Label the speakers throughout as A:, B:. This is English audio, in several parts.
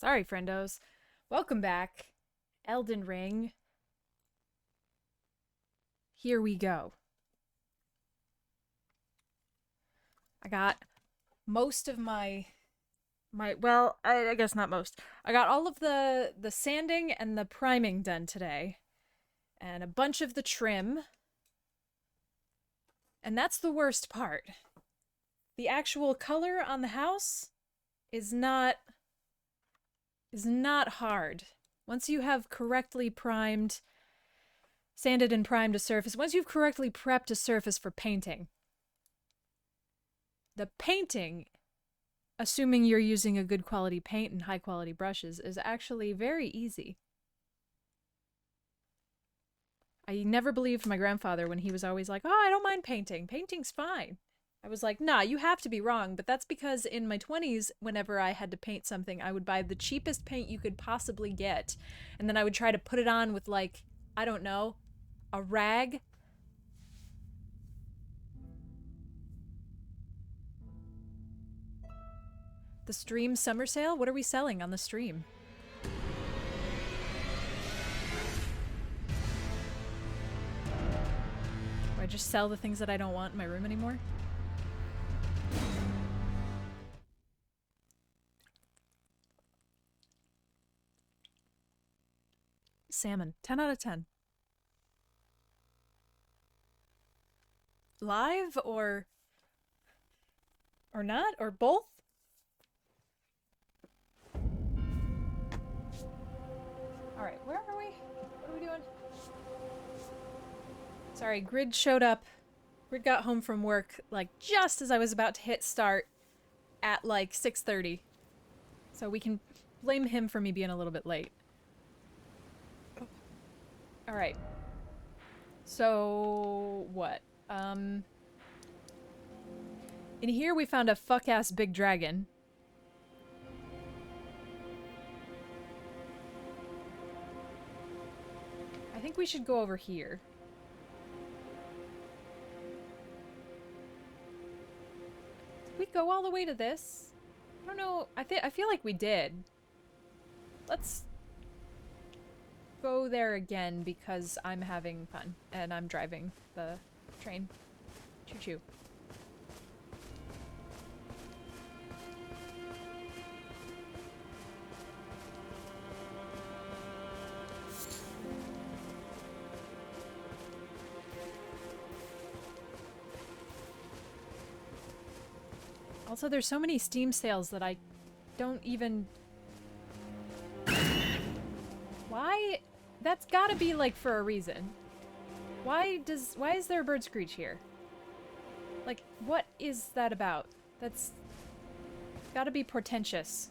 A: Sorry, friendos. Welcome back. Elden Ring. Here we go. I got most of I guess not most. I got all of the sanding and the priming done today. And a bunch of the trim. And that's the worst part. The actual color on the house is not hard. Once you have correctly sanded and primed a surface, once you've correctly prepped a surface for painting, the painting, assuming you're using a good quality paint and high quality brushes, is actually very easy. I never believed my grandfather when he was always like, "Oh, I don't mind painting. Painting's fine." I was like, "Nah, you have to be wrong." But that's because in my 20s, whenever I had to paint something, I would buy the cheapest paint you could possibly get. And then I would try to put it on with, like, I don't know, a rag. The stream summer sale? What are we selling on the stream? Do I just sell the things that I don't want in my room anymore? Salmon. 10 out of 10. Live or not? Or both? Alright, where are we? What are we doing? Sorry, Grid showed up. Grid got home from work, like, just as I was about to hit start at, like, 6:30. So we can blame him for me being a little bit late. Alright. So, what? In here we found a fuck-ass big dragon. I think we should go over here. Did we go all the way to this? I don't know. I feel like we did. Let's go there again because I'm having fun and I'm driving the train. Choo-choo. Also, there's so many Steam sales that I don't even... Why? That's gotta be, like, for a reason. Why is there a bird screech here? Like, what is that about? That's gotta be portentous.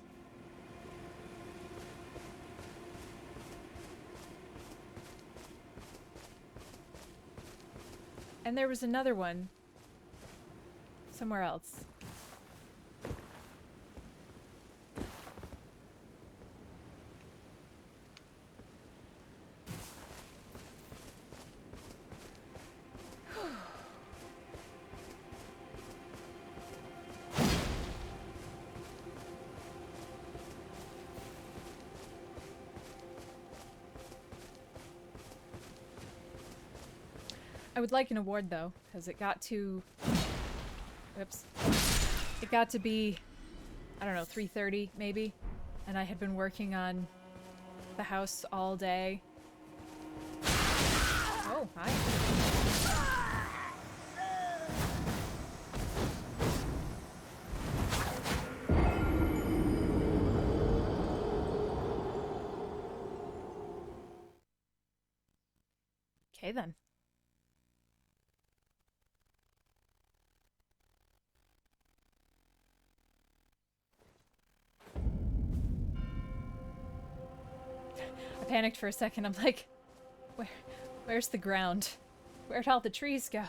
A: And there was another one somewhere else. I would like an award, though, because it got to... Whoops. It got to be, I don't know, 3:30, maybe? And I had been working on the house all day. Oh, hi. Okay, then. I panicked for a second. I'm like, where's the ground? Where'd all the trees go?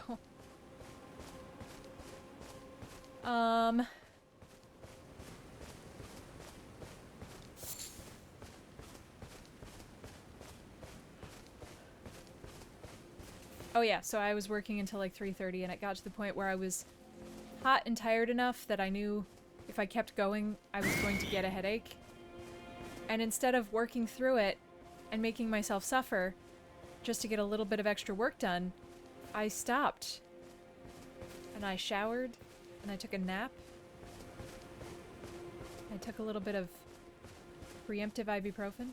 A: Oh yeah, so I was working until like 3:30 and it got to the point where I was hot and tired enough that I knew if I kept going, I was going to get a headache. And instead of working through it and making myself suffer just to get a little bit of extra work done, I stopped. And I showered, and I took a nap. I took a little bit of preemptive ibuprofen.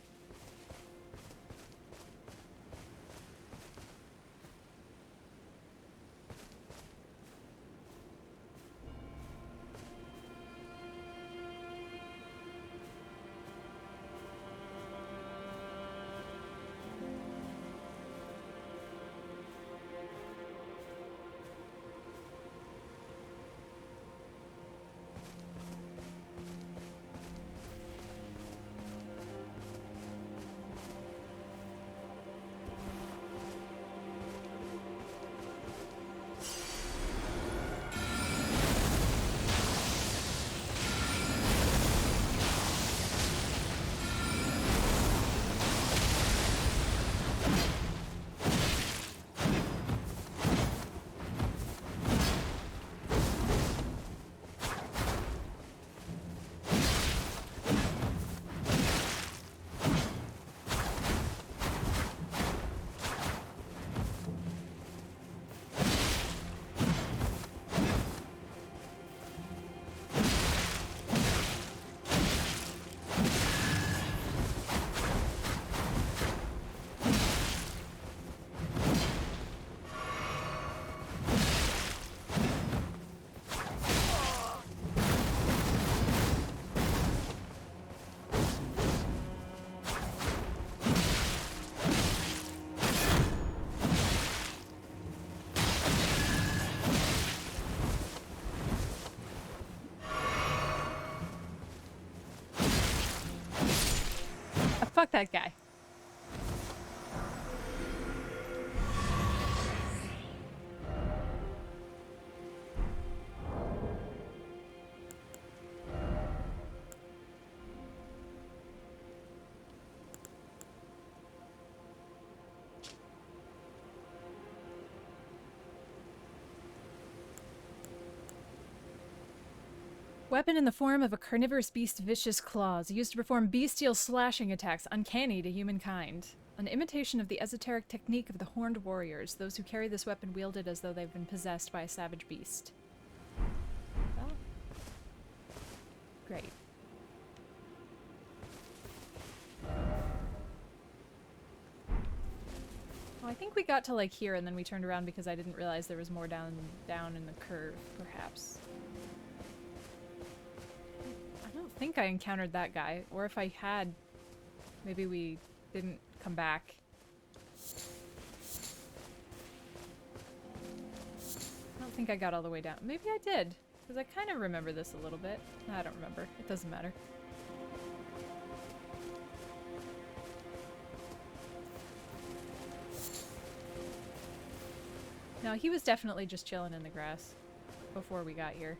A: Fuck that guy. Weapon in the form of a carnivorous beast's vicious claws, used to perform bestial slashing attacks uncanny to humankind. An imitation of the esoteric technique of the horned warriors. Those who carry this weapon wield it as though they've been possessed by a savage beast. Well, great. Well, I think we got to like here and then we turned around because I didn't realize there was more down in the curve, perhaps. I don't think I encountered that guy, or if I had, maybe we didn't come back. I don't think I got all the way down. Maybe I did, because I kind of remember this a little bit. I don't remember. It doesn't matter. No, he was definitely just chilling in the grass before we got here.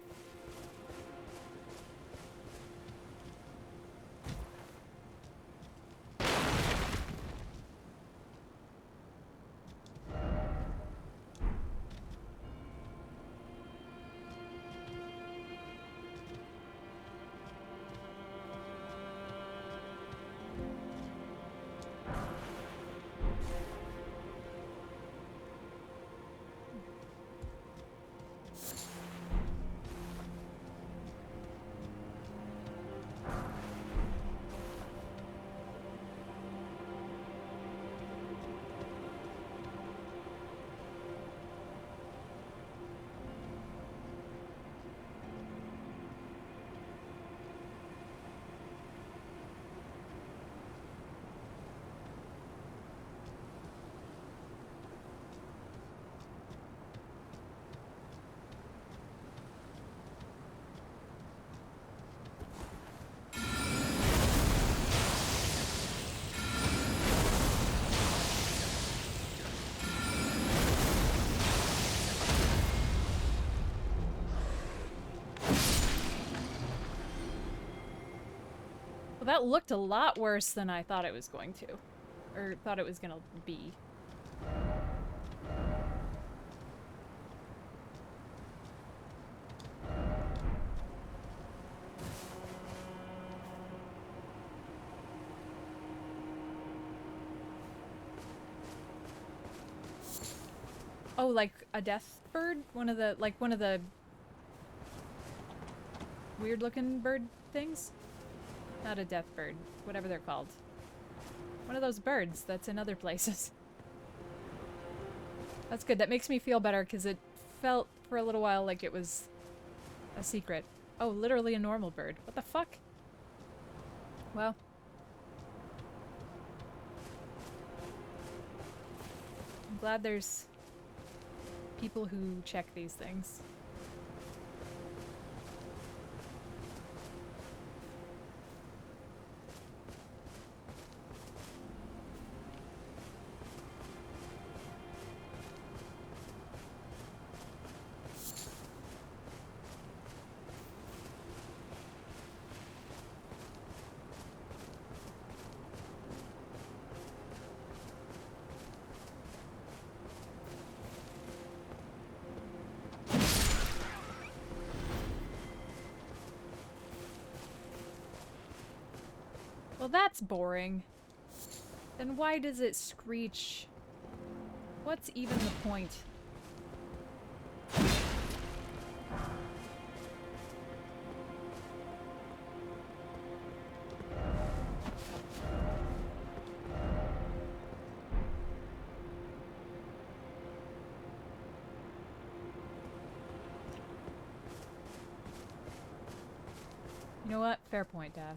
A: Well, that looked a lot worse than I thought it was going to. Or thought it was gonna be. Oh, like a death bird? One of the weird looking bird things? Not a death bird. Whatever they're called. One of those birds that's in other places. That's good. That makes me feel better because it felt for a little while like it was a secret. Oh, literally a normal bird. What the fuck? Well. I'm glad there's people who check these things. Well, that's boring. Then why does it screech? What's even the point? You know what? Fair point, Dad.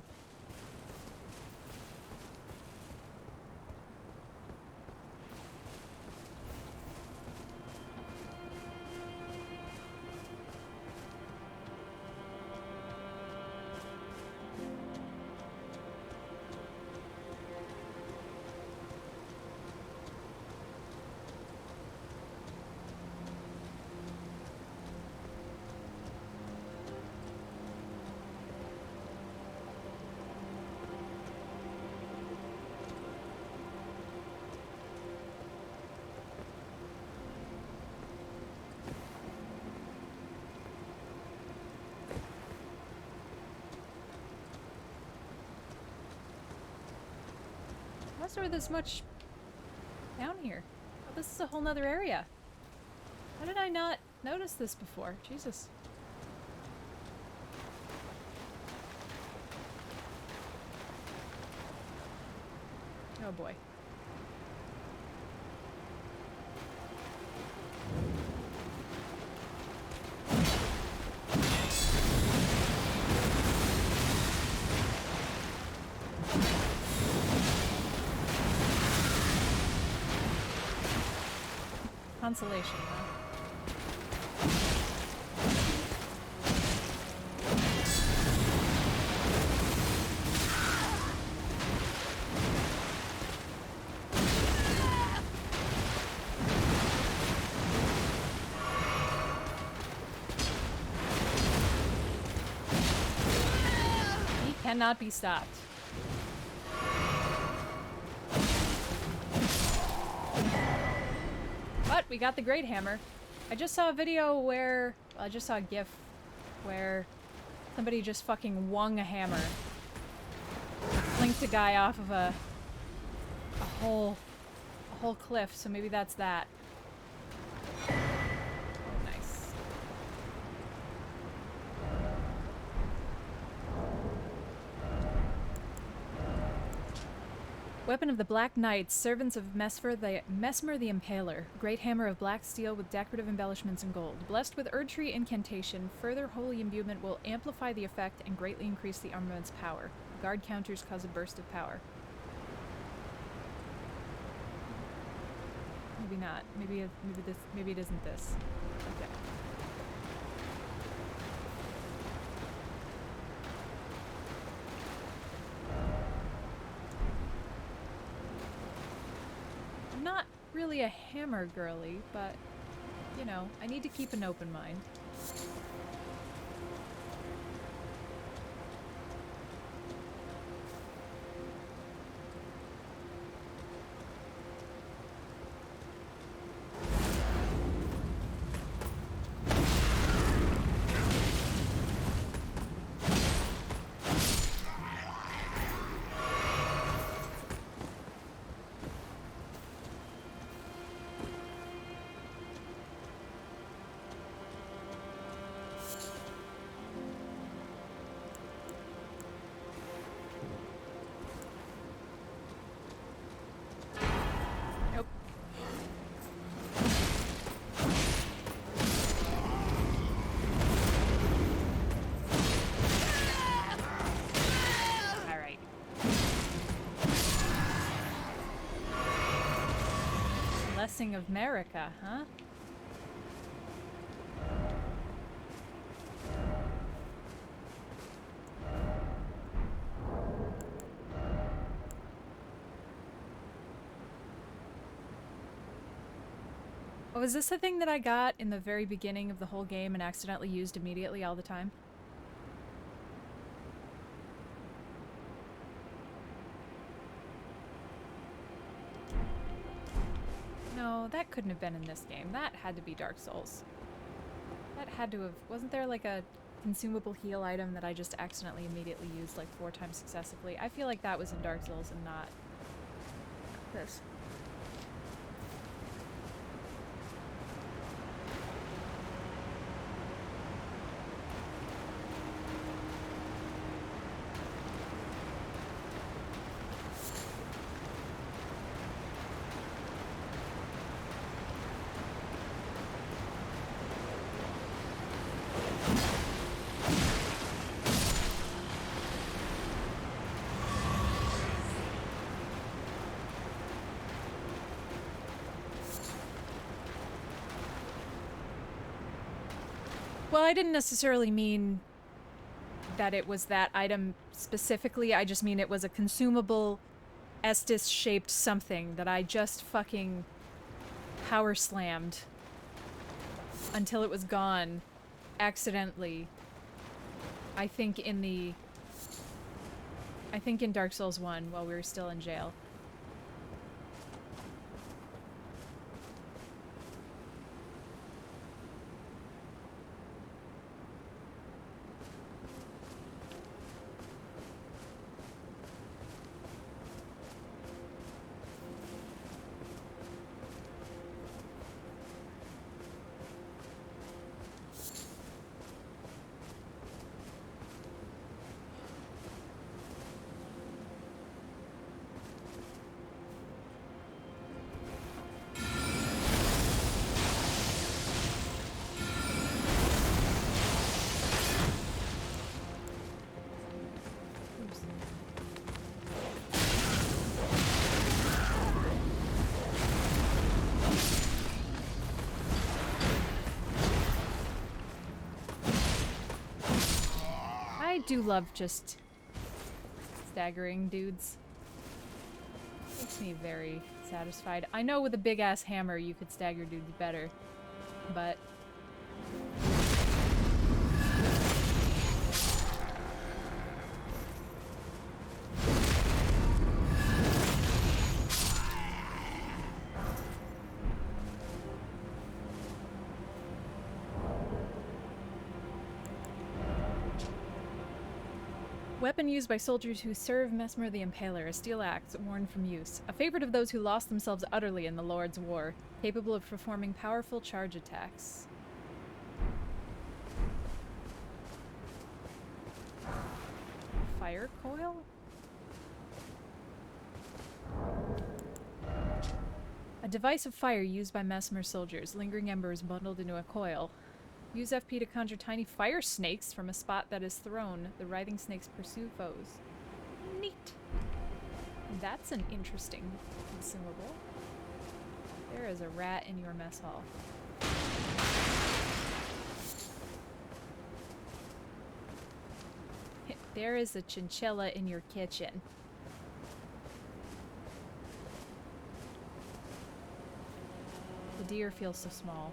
A: Why is there this much down here? Oh, this is a whole nother area. How did I not notice this before? Jesus. Oh boy. Consolation, huh? He cannot be stopped. But we got the Great Hammer. I just saw a video where... Well, I just saw a GIF where somebody just fucking wung a hammer. Flinked a guy off of a whole cliff, so maybe that's that. Nice. Weapon of the Black Knights, servants of Mesmer the Impaler. Great hammer of black steel with decorative embellishments in gold. Blessed with Erdtree incantation, further holy imbuement will amplify the effect and greatly increase the armament's power. Guard counters cause a burst of power. Maybe not. Maybe it isn't this. Okay. I'm not really a hammer girly, but, you know, I need to keep an open mind. blessing of America, huh? Oh, is this the thing that I got in the very beginning of the whole game and accidentally used immediately all the time? No, that couldn't have been in this game. That had to be Dark Souls. That had to have... Wasn't there like a consumable heal item that I just accidentally immediately used like 4 times successively? I feel like that was in Dark Souls and not this. Well, I didn't necessarily mean that it was that item specifically. I just mean it was a consumable Estus-shaped something that I just fucking power slammed until it was gone accidentally. I think in Dark Souls 1 while we were still in jail. I do love just staggering dudes. Makes me very satisfied. I know with a big ass hammer you could stagger dudes better, but weapon used by soldiers who serve Mesmer the Impaler, a steel axe worn from use. A favorite of those who lost themselves utterly in the Lord's War, capable of performing powerful charge attacks. Fire coil? A device of fire used by Mesmer soldiers, lingering embers bundled into a coil. Use FP to conjure tiny fire snakes from a spot that is thrown. The writhing snakes pursue foes. Neat. That's an interesting consumable. There is a rat in your mess hall. There is a chinchilla in your kitchen. The deer feels so small.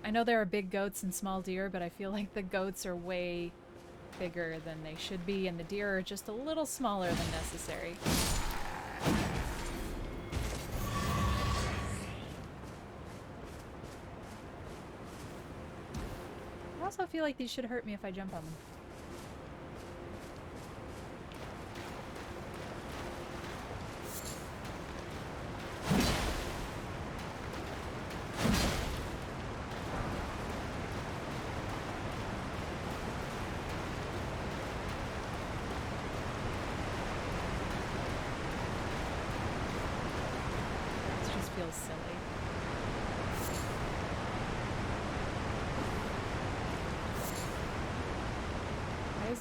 A: I know there are big goats and small deer, but I feel like the goats are way bigger than they should be, and the deer are just a little smaller than necessary. I also feel like these should hurt me if I jump on them.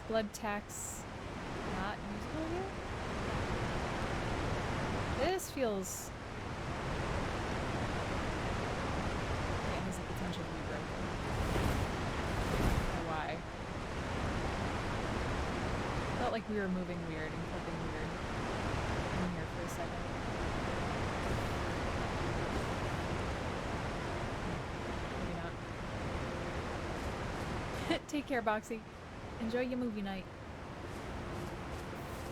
A: blood tax not usable here? This feels... Yeah, it has the potential to be broken. I don't know why. Felt like we were moving weird and clicking weird in here for a second. Maybe not. Take care, Boxy. Enjoy your movie night.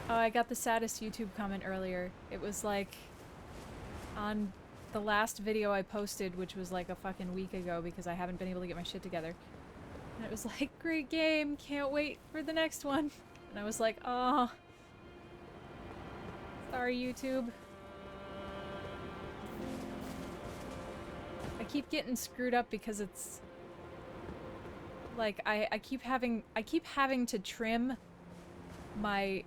A: Oh, I got the saddest YouTube comment earlier. It was like on the last video I posted, which was like a fucking week ago because I haven't been able to get my shit together. And it was like, great game, can't wait for the next one. And I was like, oh. Sorry, YouTube. I keep getting screwed up because it's like I keep having to trim my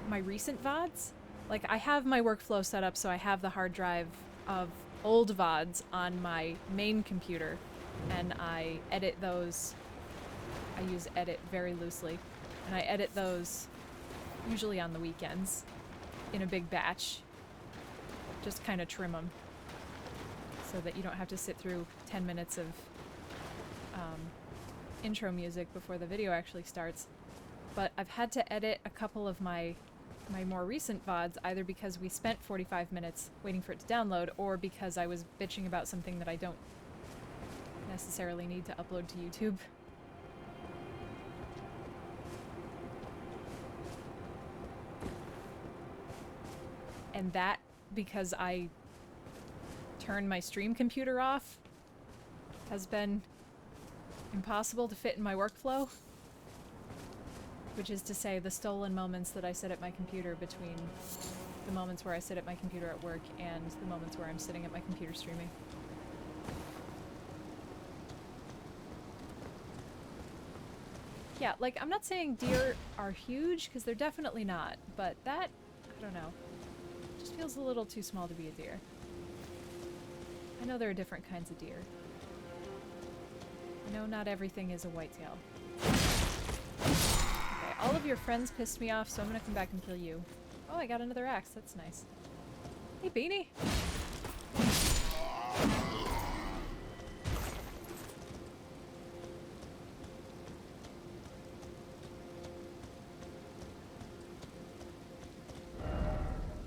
A: recent VODs. Like, I have my workflow set up so I have the hard drive of old VODs on my main computer, and I edit those. I use edit very loosely, and I edit those usually on the weekends in a big batch. Just kind of trim them so that you don't have to sit through 10 minutes of intro music before the video actually starts. But I've had to edit a couple of my more recent VODs, either because we spent 45 minutes waiting for it to download, or because I was bitching about something that I don't necessarily need to upload to YouTube. And that because I turned my stream computer off has been impossible to fit in my workflow. Which is to say, the stolen moments that I sit at my computer between the moments where I sit at my computer at work and the moments where I'm sitting at my computer streaming. Yeah, like, I'm not saying deer are huge, because they're definitely not, but that, I don't know, just feels a little too small to be a deer. I know there are different kinds of deer. I know not everything is a whitetail. All of your friends pissed me off, so I'm gonna come back and kill you. Oh, I got another axe. That's nice. Hey, Beanie!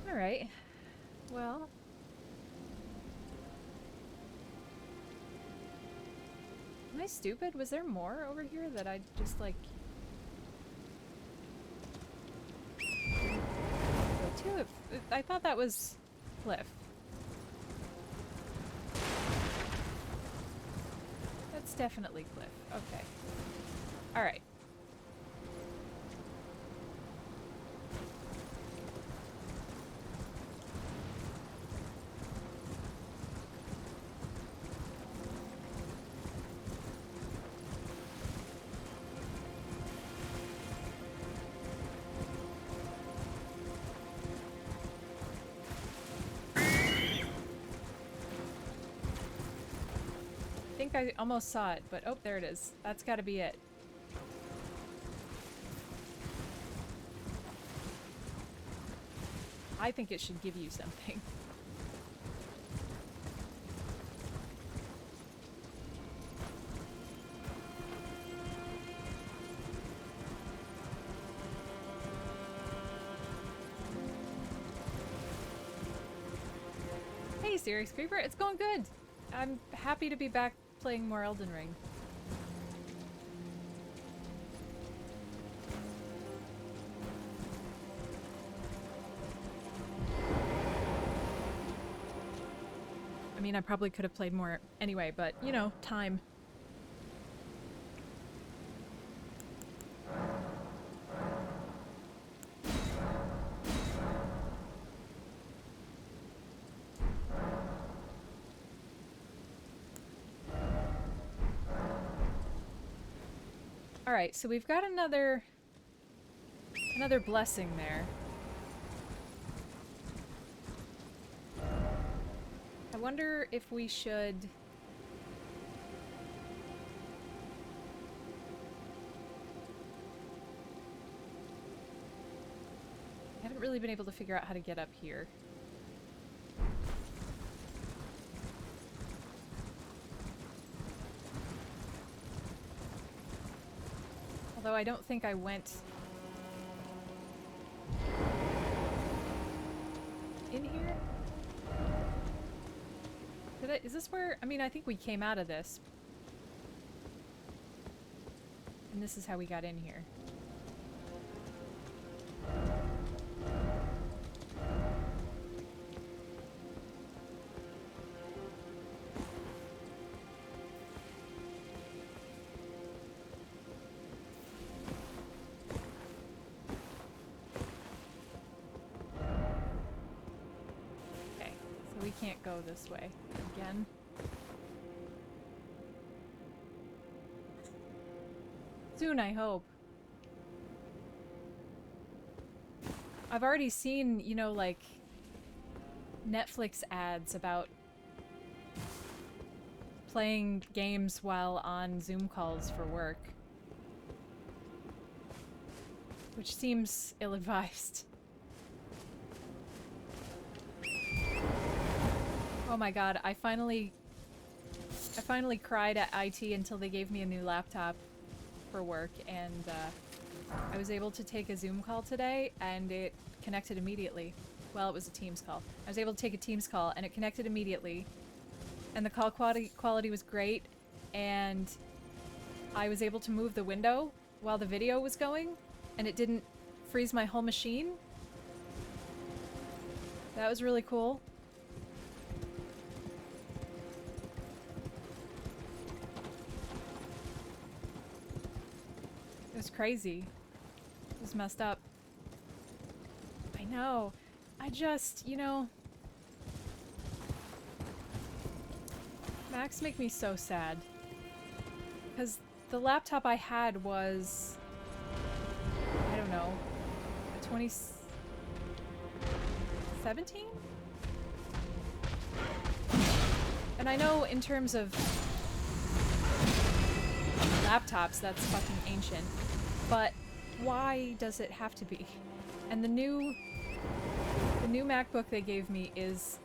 A: Alright. Well... Am I stupid? Was there more over here that I just, like... I thought that was Cliff. That's definitely Cliff. Okay. Alright. I almost saw it, but oh, there it is. That's gotta be it. I think it should give you something. Hey, Serious Creeper, it's going good! I'm happy to be back playing more Elden Ring. I mean, I probably could have played more anyway, but, you know, time. Alright, so we've got another blessing there. I wonder if we should... haven't really been able to figure out how to get up here. Although I don't think I went in here? Did I, is this where, I mean, I think we came out of this. And this is how we got in here. We can't go this way again. Soon, I hope. I've already seen, you know, like, Netflix ads about playing games while on Zoom calls for work. Which seems ill-advised. Oh my god, I finally cried at IT until they gave me a new laptop for work, and I was able to take a Zoom call today, and it connected immediately. Well, it was a Teams call. I was able to take a Teams call, and it connected immediately, and the call quality was great, and I was able to move the window while the video was going, and it didn't freeze my whole machine. That was really cool. It was crazy. It was messed up. I know. I just, you know... Macs make me so sad. Because the laptop I had was... I don't know. A 2017? And I know in terms of laptops, that's fucking ancient. But why does it have to be? And the new MacBook they gave me is...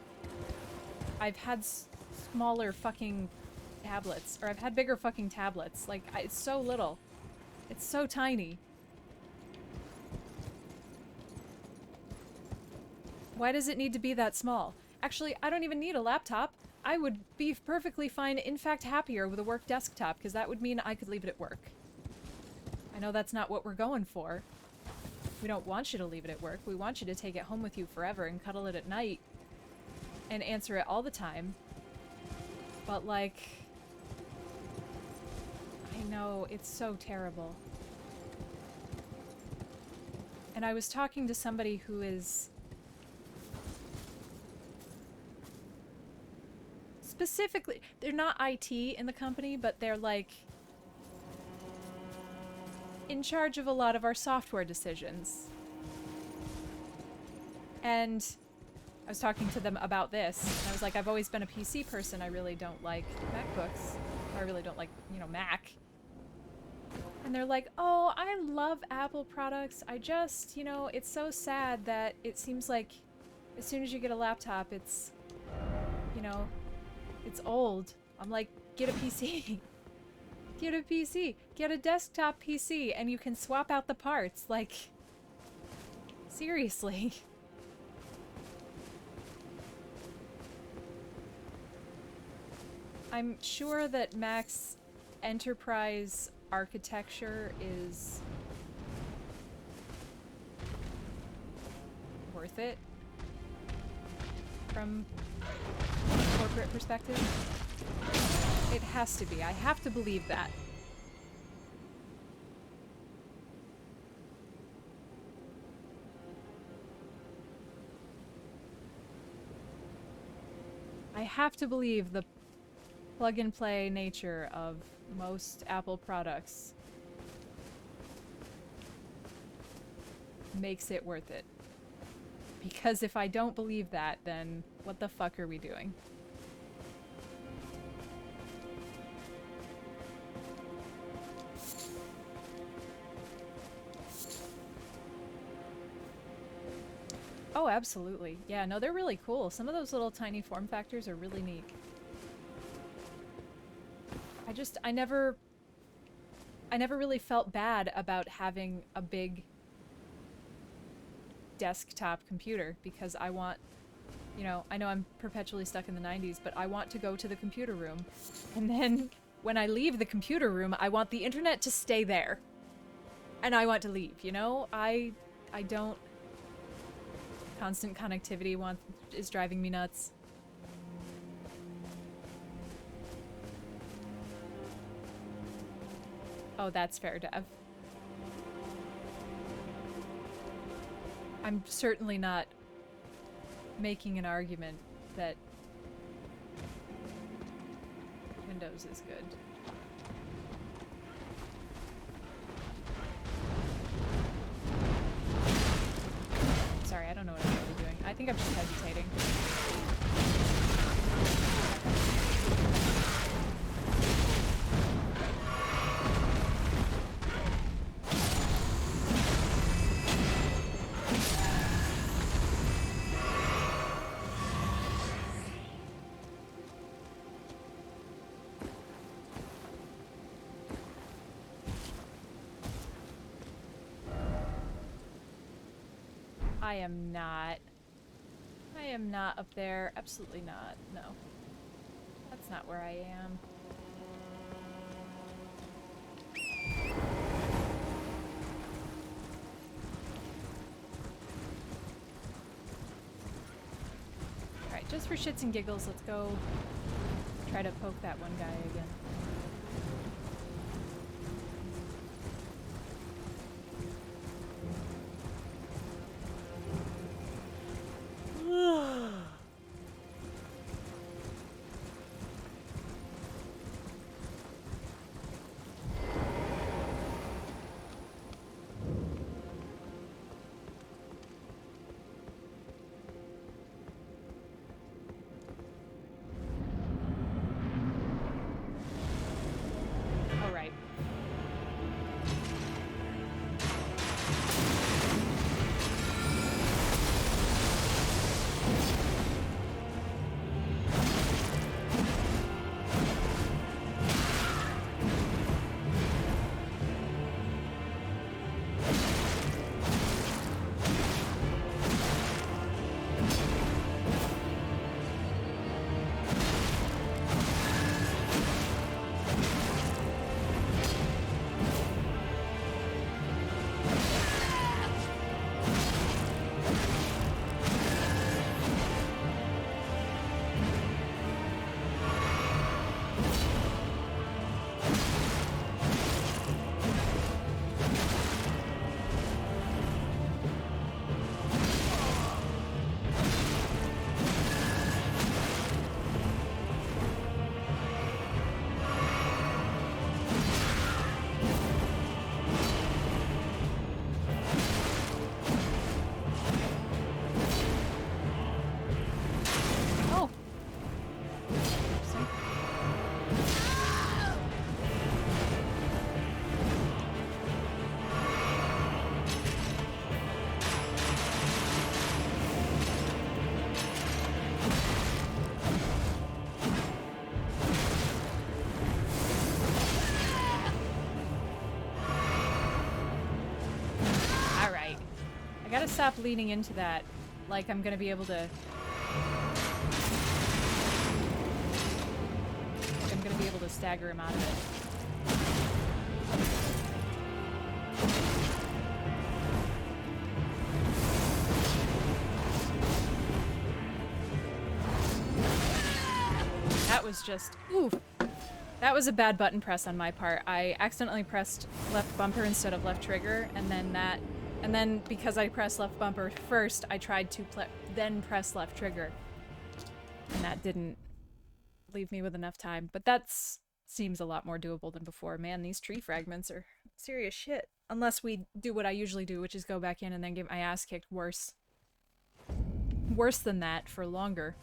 A: I've had smaller fucking tablets. Or I've had bigger fucking tablets. Like, it's so little. It's so tiny. Why does it need to be that small? Actually, I don't even need a laptop. I would be perfectly fine, in fact happier, with a work desktop, because that would mean I could leave it at work. I know that's not what we're going for. We don't want you to leave it at work. We want you to take it home with you forever and cuddle it at night and answer it all the time. But, like... I know, it's so terrible. And I was talking to somebody who is... specifically, they're not IT in the company, but they're like in charge of a lot of our software decisions. And I was talking to them about this, and I was like, I've always been a PC person. I really don't like MacBooks. I really don't like, you know, Mac. And they're like, oh, I love Apple products. I just, you know, it's so sad that it seems like as soon as you get a laptop, it's, you know, it's old. I'm like, get a PC. Get a PC. Get a desktop PC and you can swap out the parts. Like, seriously. I'm sure that Mac's enterprise architecture is worth it from a corporate perspective. It has to be. I have to believe that. I have to believe the plug-and-play nature of most Apple products makes it worth it. Because if I don't believe that, then what the fuck are we doing? Oh, absolutely. Yeah, no, they're really cool. Some of those little tiny form factors are really neat. I never really felt bad about having a big desktop computer because I want, you know, I know I'm perpetually stuck in the 90s, but I want to go to the computer room. And then when I leave the computer room, I want the internet to stay there. And I want to leave, you know? I don't constant connectivity is driving me nuts. Oh, that's fair, Dev. I'm certainly not making an argument that Windows is good. Sorry, I don't know what I'm really doing. I think I'm just hesitating. I am not. I am not up there. Absolutely not. No. That's not where I am. Alright, just for shits and giggles, let's go try to poke that one guy again. I gotta stop leaning into that, like I'm gonna be able to... I'm gonna be able to stagger him out of it. That was just... oof. That was a bad button press on my part. I accidentally pressed left bumper instead of left trigger, and then because I pressed left bumper first, I tried to then press left trigger. And that didn't leave me with enough time. But seems a lot more doable than before. Man, these tree fragments are serious shit. Unless we do what I usually do, which is go back in and then get my ass kicked worse. Worse than that for longer.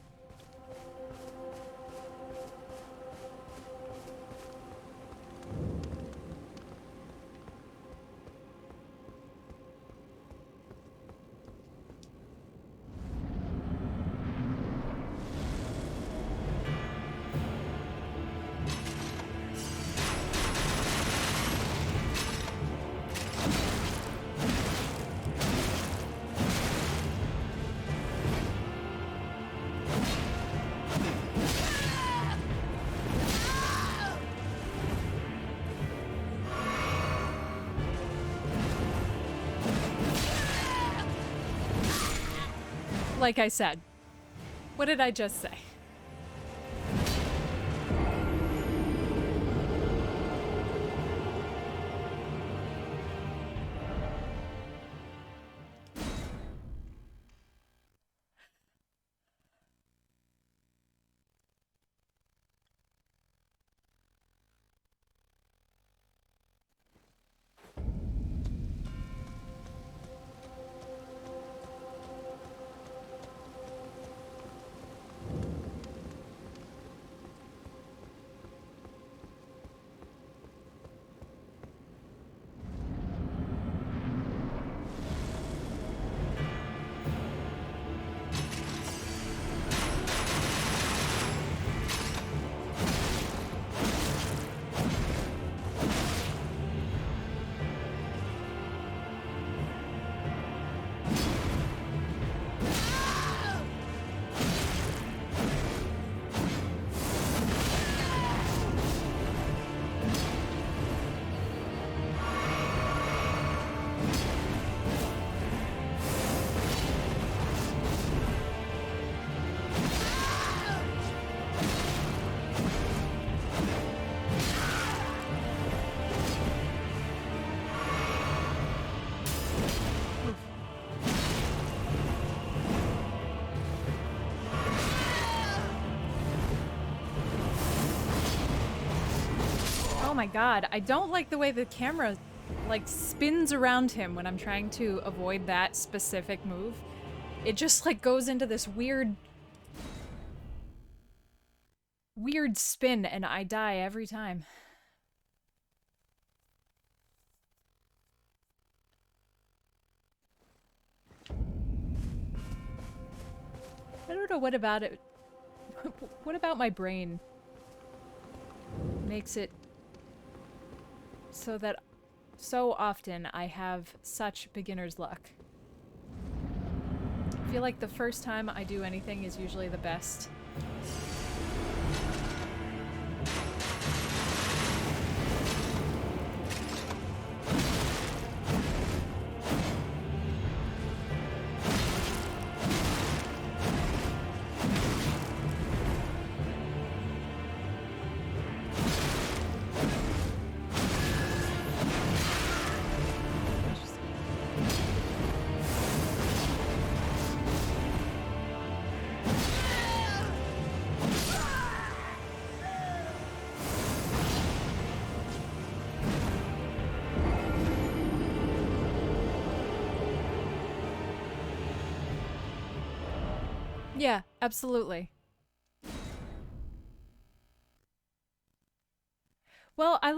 A: like I said. What did I just say? Oh my god, I don't like the way the camera like spins around him when I'm trying to avoid that specific move. It just like goes into this weird spin and I die every time. I don't know what about it. What about my brain makes it so that so often I have such beginner's luck. I feel like the first time I do anything is usually the best. Yeah, absolutely. Well, I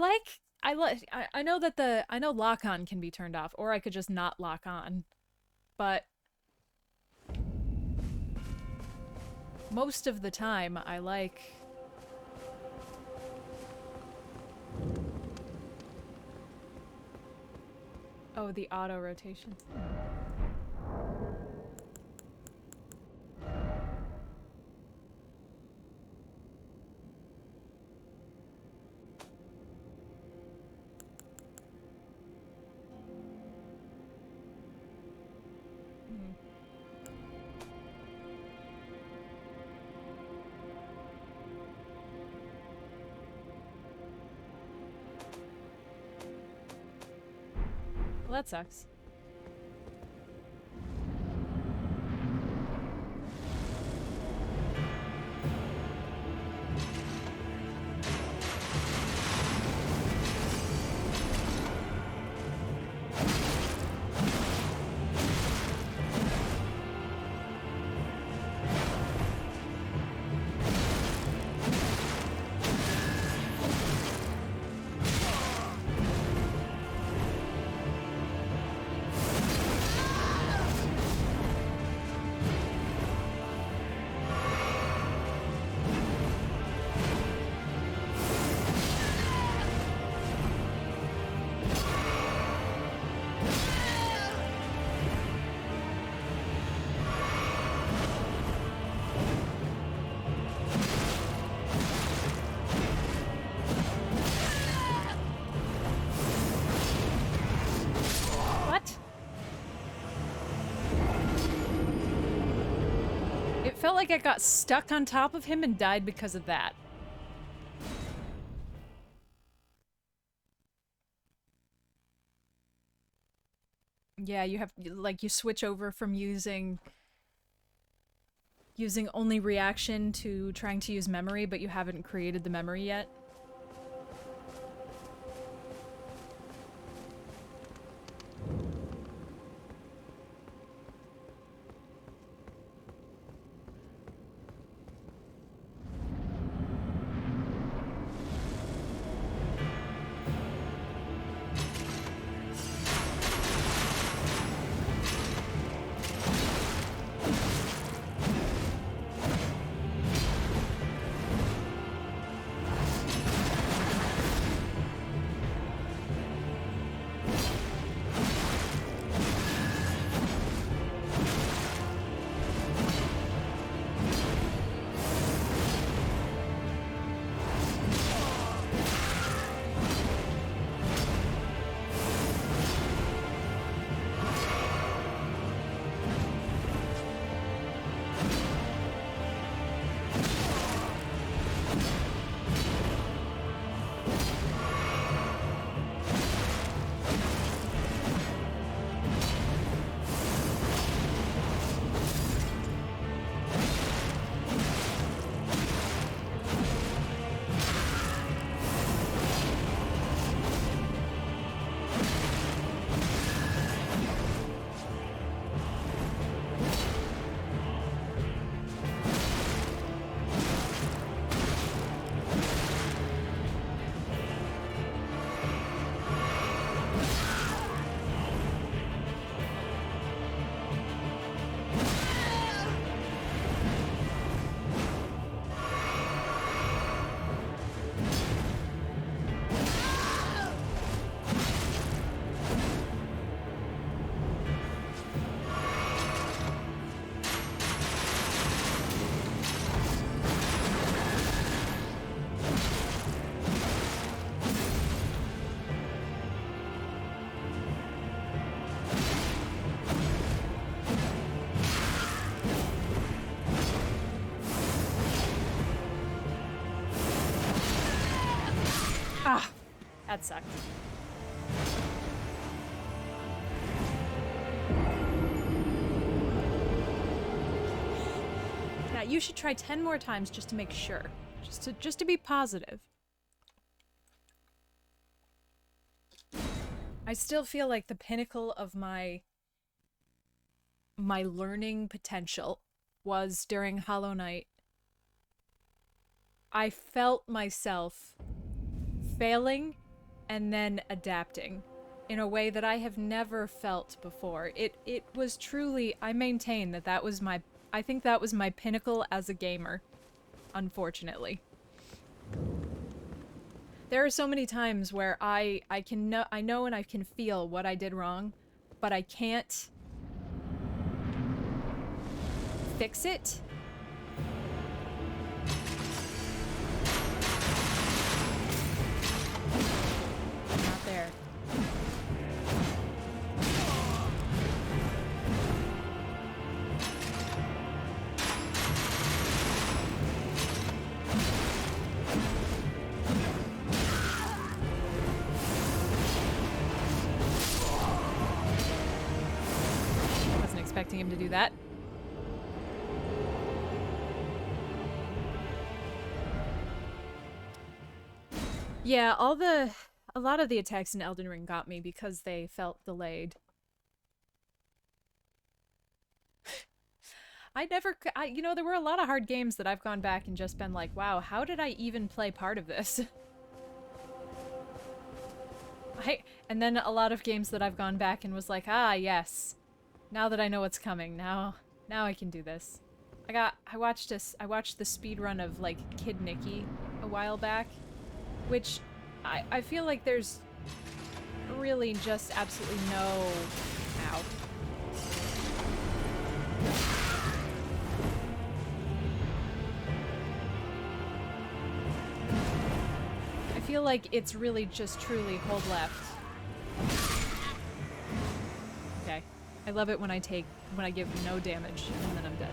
A: know that I know lock on can be turned off, or I could just not lock on. But most of the time I like oh, the auto rotation. Well, that sucks. Felt like I got stuck on top of him and died because of that. Yeah, you have, like, you switch over from using only reaction to trying to use memory, but you haven't created the memory yet. That sucked. Now you should try 10 more times just to make sure. Just to be positive. I still feel like the pinnacle of my learning potential was during Hollow Knight. I felt myself failing and then adapting in a way that I have never felt before. It was truly, I maintain that I think that was my pinnacle as a gamer, unfortunately. There are so many times where I know and I can feel what I did wrong, but I can't fix it. Not there. Wasn't expecting him to do that. Yeah, a lot of the attacks in Elden Ring got me because they felt delayed. You know, there were a lot of hard games that I've gone back and just been like, wow, how did I even play part of this? And then a lot of games that I've gone back and was like, ah, yes. Now that I know what's coming, now I can do this. I watched the speed run of, like, Kid Nicky a while back, which I feel like there's really just absolutely no... Ow. I feel like it's really just truly hold left. Okay. I love it when I give no damage and then I'm dead.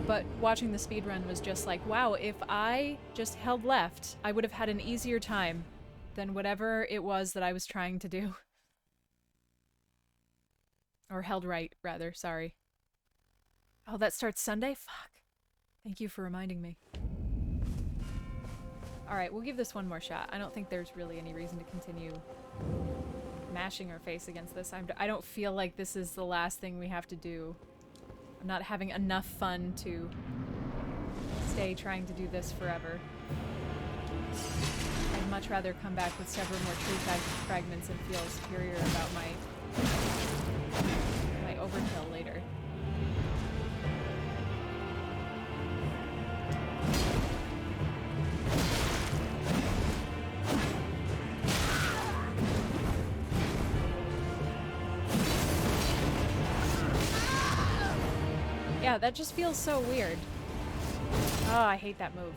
A: but watching the speedrun was just like, wow, if I just held left, I would have had an easier time than whatever it was that I was trying to do. Or held right, rather, sorry. Oh, that starts Sunday? Fuck. Thank you for reminding me. Alright, we'll give this one more shot. I don't think there's really any reason to continue mashing our face against this. I don't feel like this is the last thing we have to do. I'm not having enough fun to stay trying to do this forever. I'd much rather come back with several more tree fragments and feel superior about my overkill later. Yeah, that just feels so weird. Oh, I hate that move.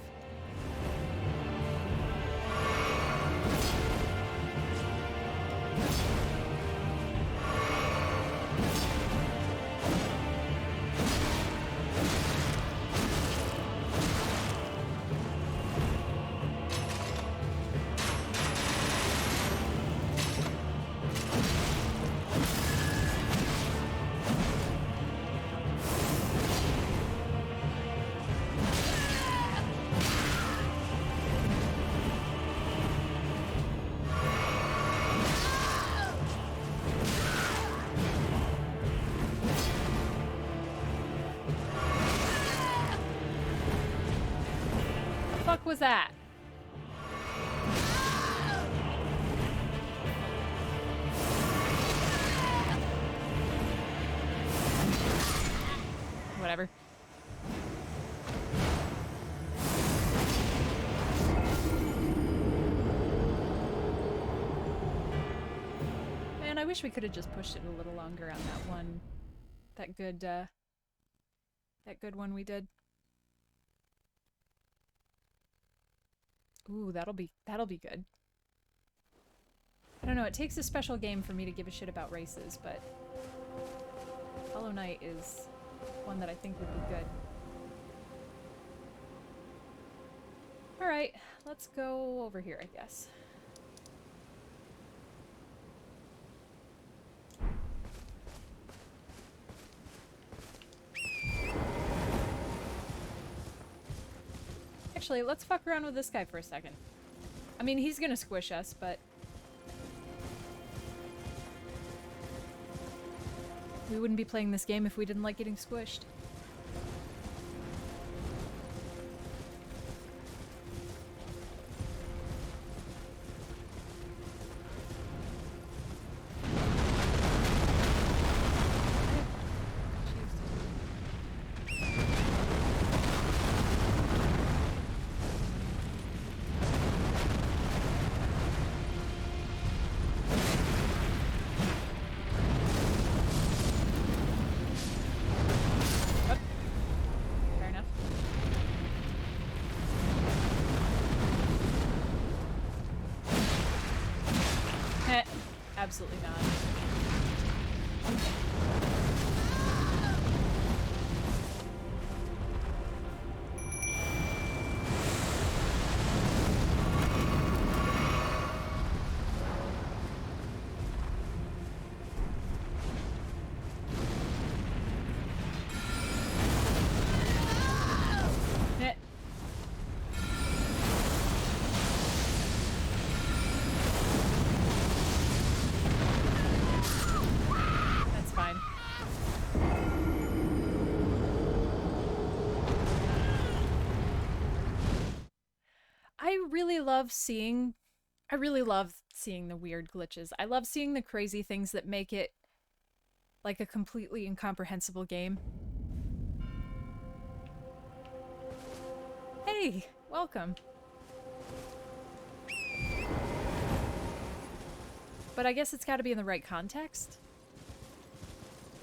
A: Was that? Whatever. Man, I wish we could have just pushed it a little longer on that one. That good one we did. Ooh, that'll be good. I don't know, it takes a special game for me to give a shit about races, but Hollow Knight is one that I think would be good. Alright, let's go over here, I guess. Actually, let's fuck around with this guy for a second. I mean, he's gonna squish us, but we wouldn't be playing this game if we didn't like getting squished. Absolutely not. I really love seeing the weird glitches. I love seeing the crazy things that make it like a completely incomprehensible game. Hey, welcome. But I guess it's got to be in the right context?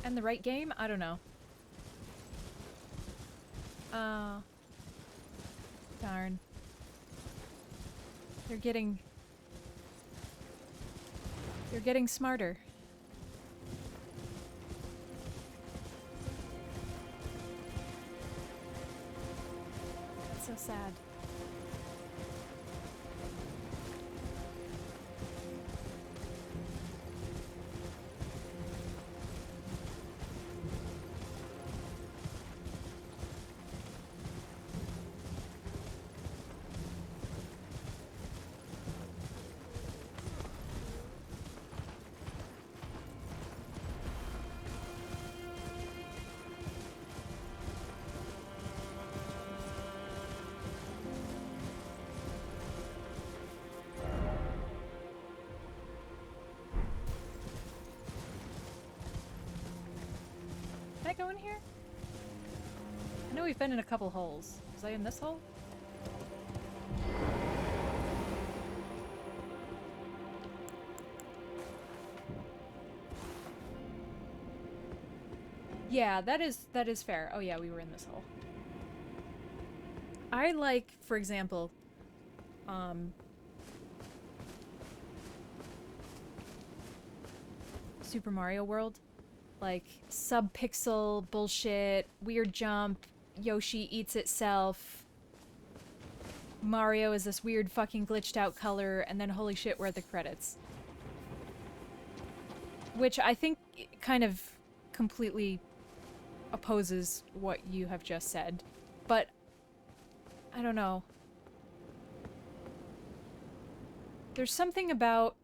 A: And the right game? I don't know. Darn. They're getting smarter. So sad. Can I go in here? I know we've been in a couple holes. Was I in this hole? Yeah, that is fair. Oh yeah, we were in this hole. I like, for example, Super Mario World. Like, sub-pixel bullshit, weird jump, Yoshi eats itself, Mario is this weird fucking glitched out color, and then holy shit, we're at the credits. Which I think kind of completely opposes what you have just said. But, I don't know. There's something about...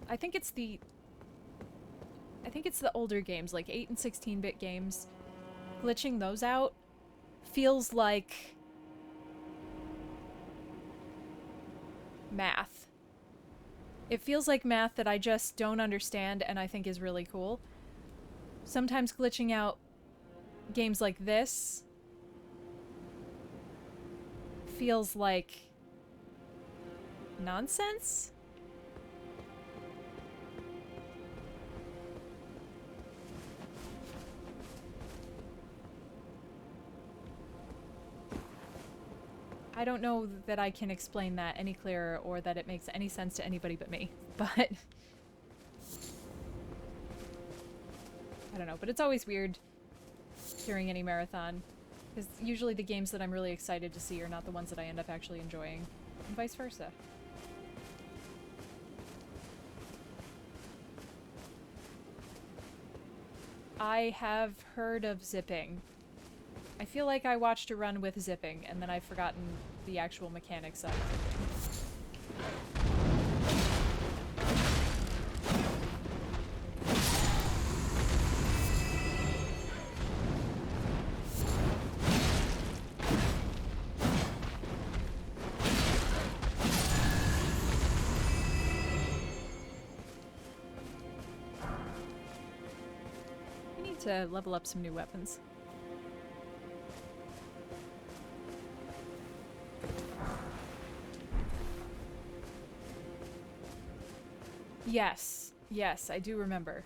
A: I think it's the older games, like 8 and 16-bit games. Glitching those out feels like math. It feels like math that I just don't understand and I think is really cool. Sometimes glitching out games like this feels like nonsense? I don't know that I can explain that any clearer or that it makes any sense to anybody but me, but... I don't know, but it's always weird during any marathon, because usually the games that I'm really excited to see are not the ones that I end up actually enjoying, and vice versa. I have heard of zipping. I feel like I watched a run with zipping, and then I've forgotten the actual mechanics of it. We need to level up some new weapons. Yes. Yes, I do remember.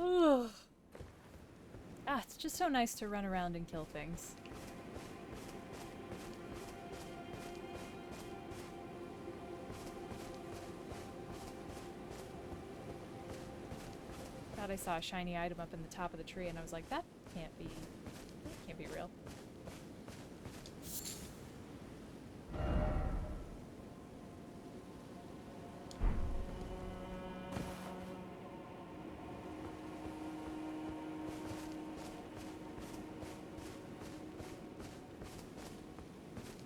A: Ugh. Ah, it's just so nice to run around and kill things. Thought I saw a shiny item up in the top of the tree and I was like, that can't be real.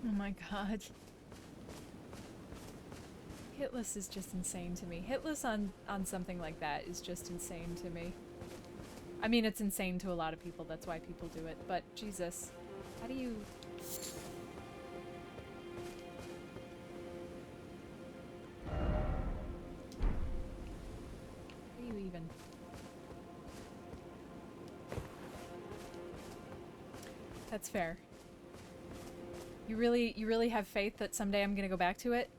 A: Oh my god. Hitless is just insane to me. Hitless on something like that is just insane to me. I mean, it's insane to a lot of people, that's why people do it, but Jesus. How do you... How do you even... That's fair. You really have faith that someday I'm gonna go back to it?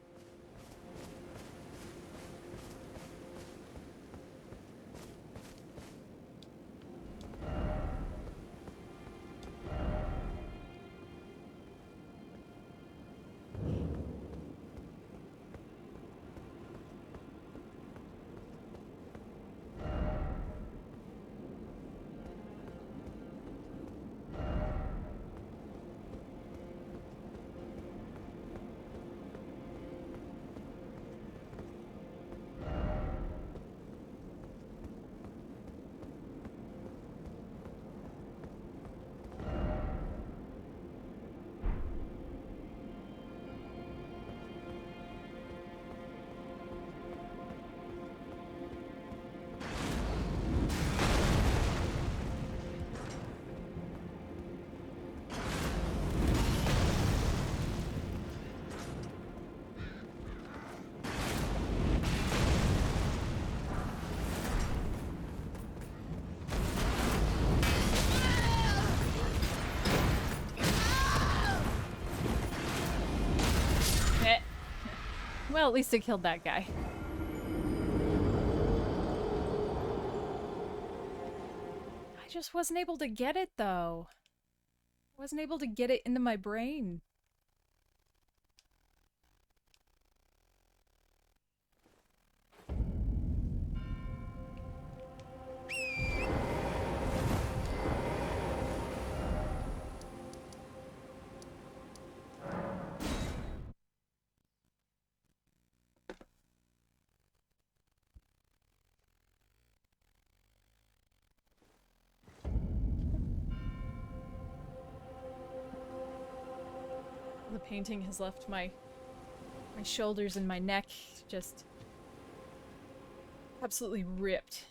A: Well, at least it killed that guy. I just wasn't able to get it, though. I wasn't able to get it into my brain. The painting has left my shoulders and my neck just absolutely ripped.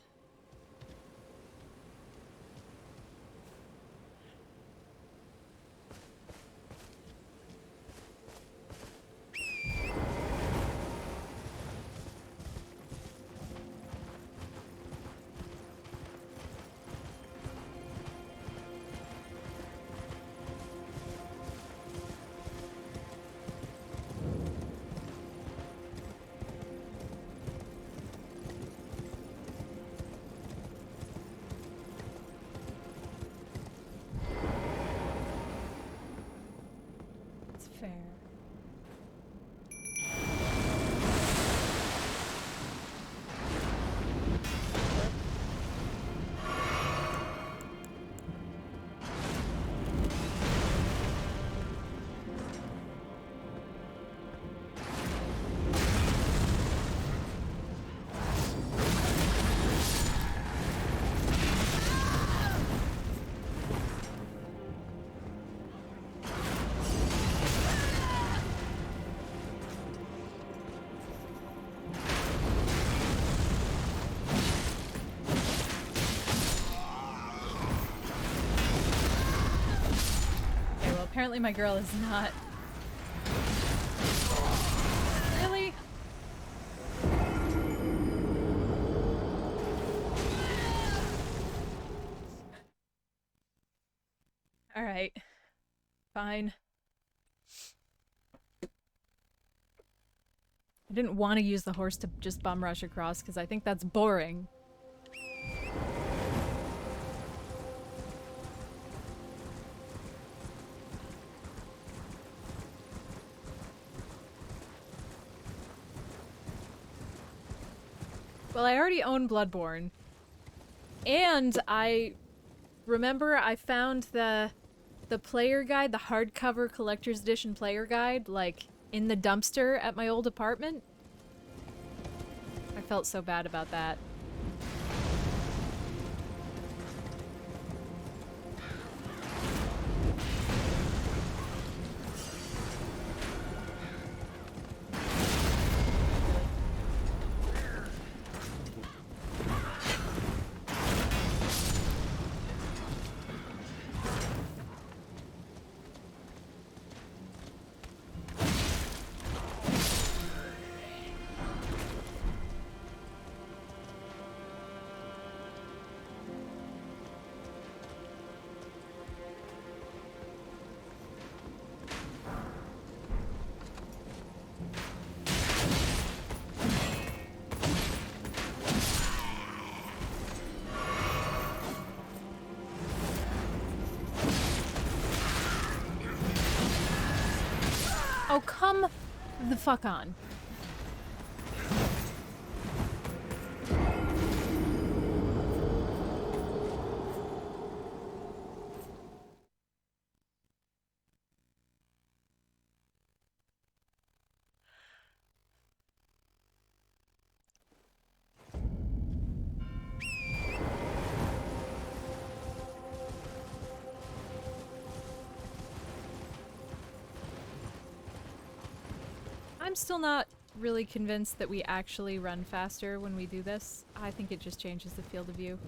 A: Fair. Apparently my girl is not... Really? Alright. Fine. I didn't want to use the horse to just bum rush across, because I think that's boring. Well, I already own Bloodborne. And I remember I found the player guide, the hardcover collector's edition player guide, like, in the dumpster at my old apartment. I felt so bad about that. Come the fuck on. I'm still not really convinced that we actually run faster when we do this. I think it just changes the field of view.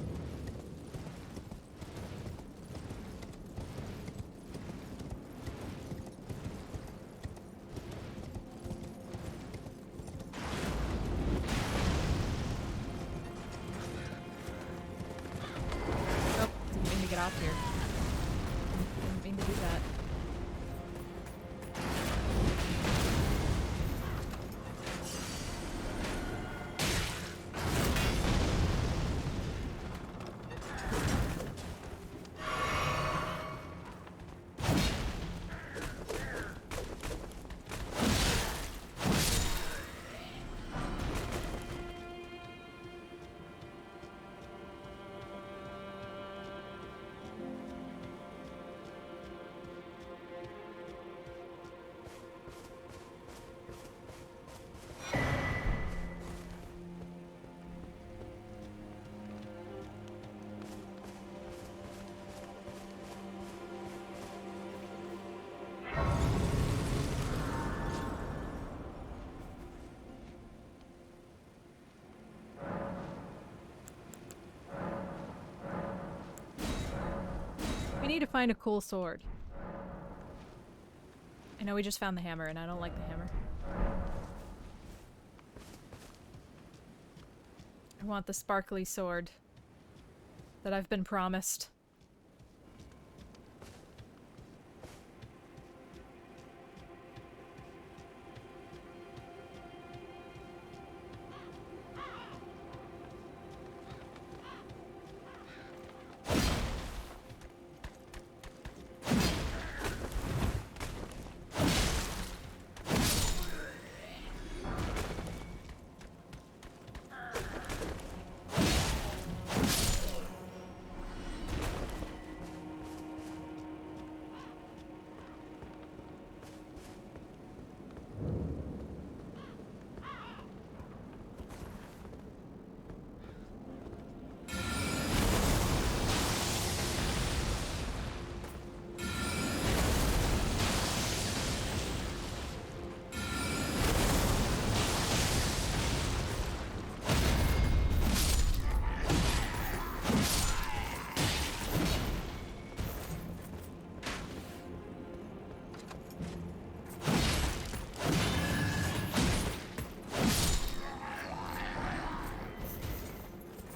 A: Oh, didn't mean to get off here. Didn't mean to do that. We need to find a cool sword. I know we just found the hammer, and I don't like the hammer. I want the sparkly sword that I've been promised.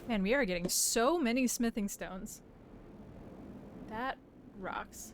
A: Man, we are getting so many smithing stones. That rocks.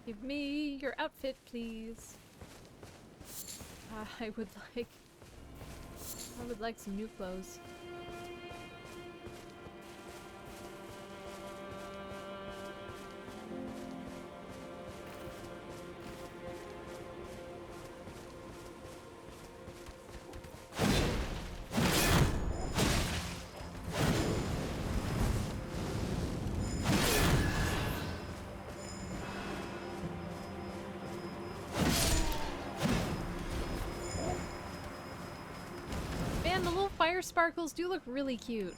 A: Give me your outfit, please. I would like some new clothes. glitter sparkles do look really cute.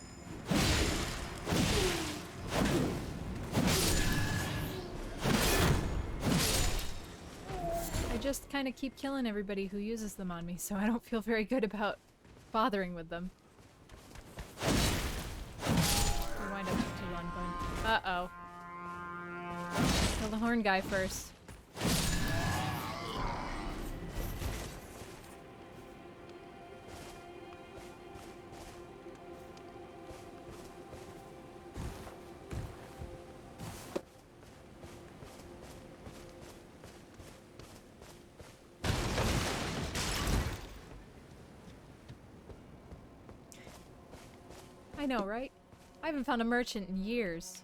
A: I just kind of keep killing everybody who uses them on me, so I don't feel very good about bothering with them. Rewind up to one point. Uh-oh. Kill the horn guy first. I know, right? I haven't found a merchant in years.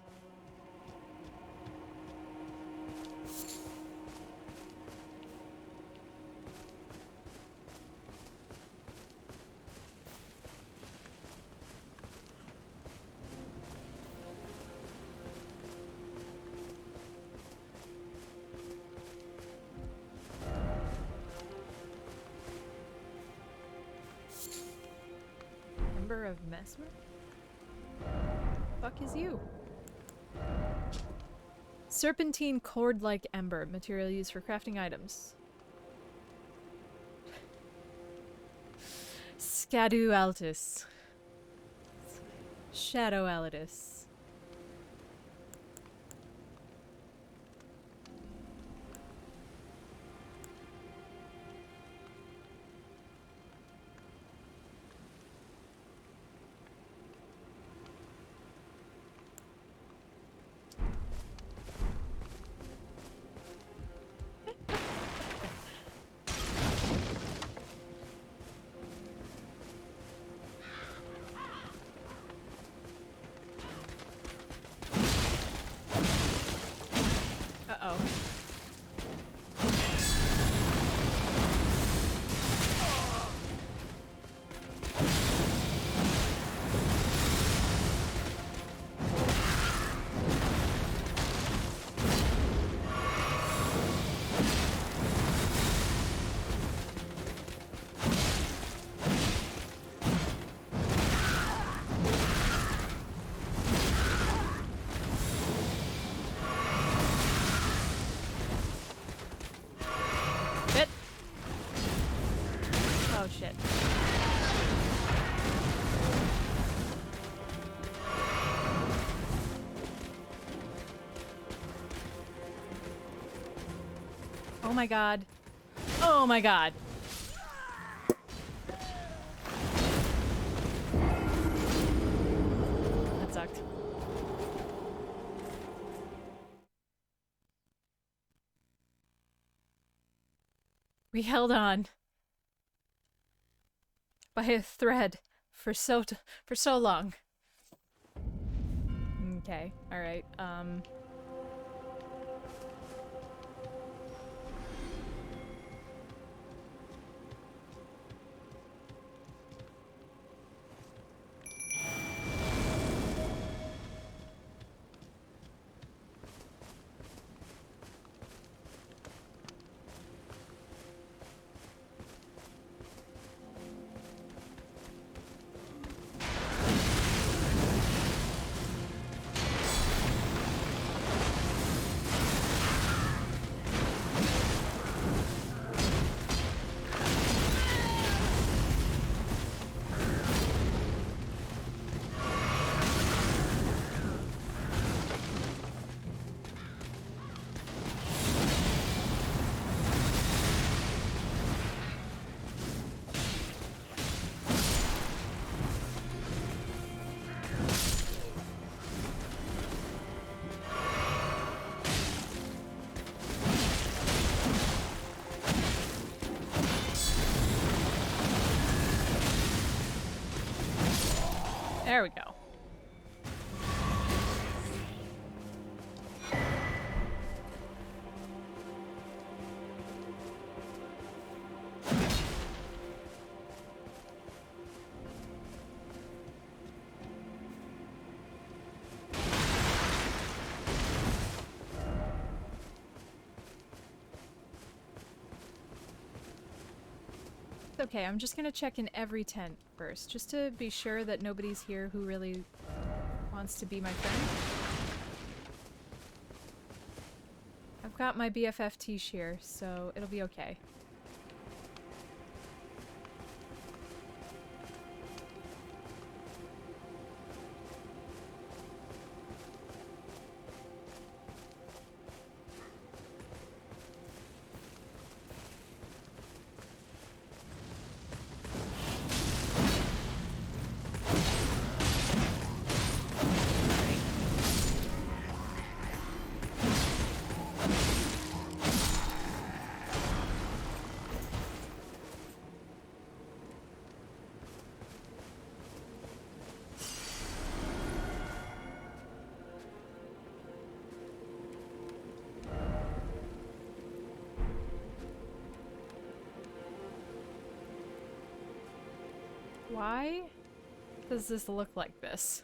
A: Ember of Mesmer? Fuck is you? Serpentine cord-like ember, material used for crafting items. Scadu altus. Shadow altus. Uh-oh. Oh shit. Oh my god. Oh my god. That sucked. We held on by a thread for so long. Okay, all right. There we go. Okay, I'm just gonna check in every tent first, just to be sure that nobody's here who really wants to be my friend. I've got my BFF Tish here, so it'll be okay. Why does this look like this?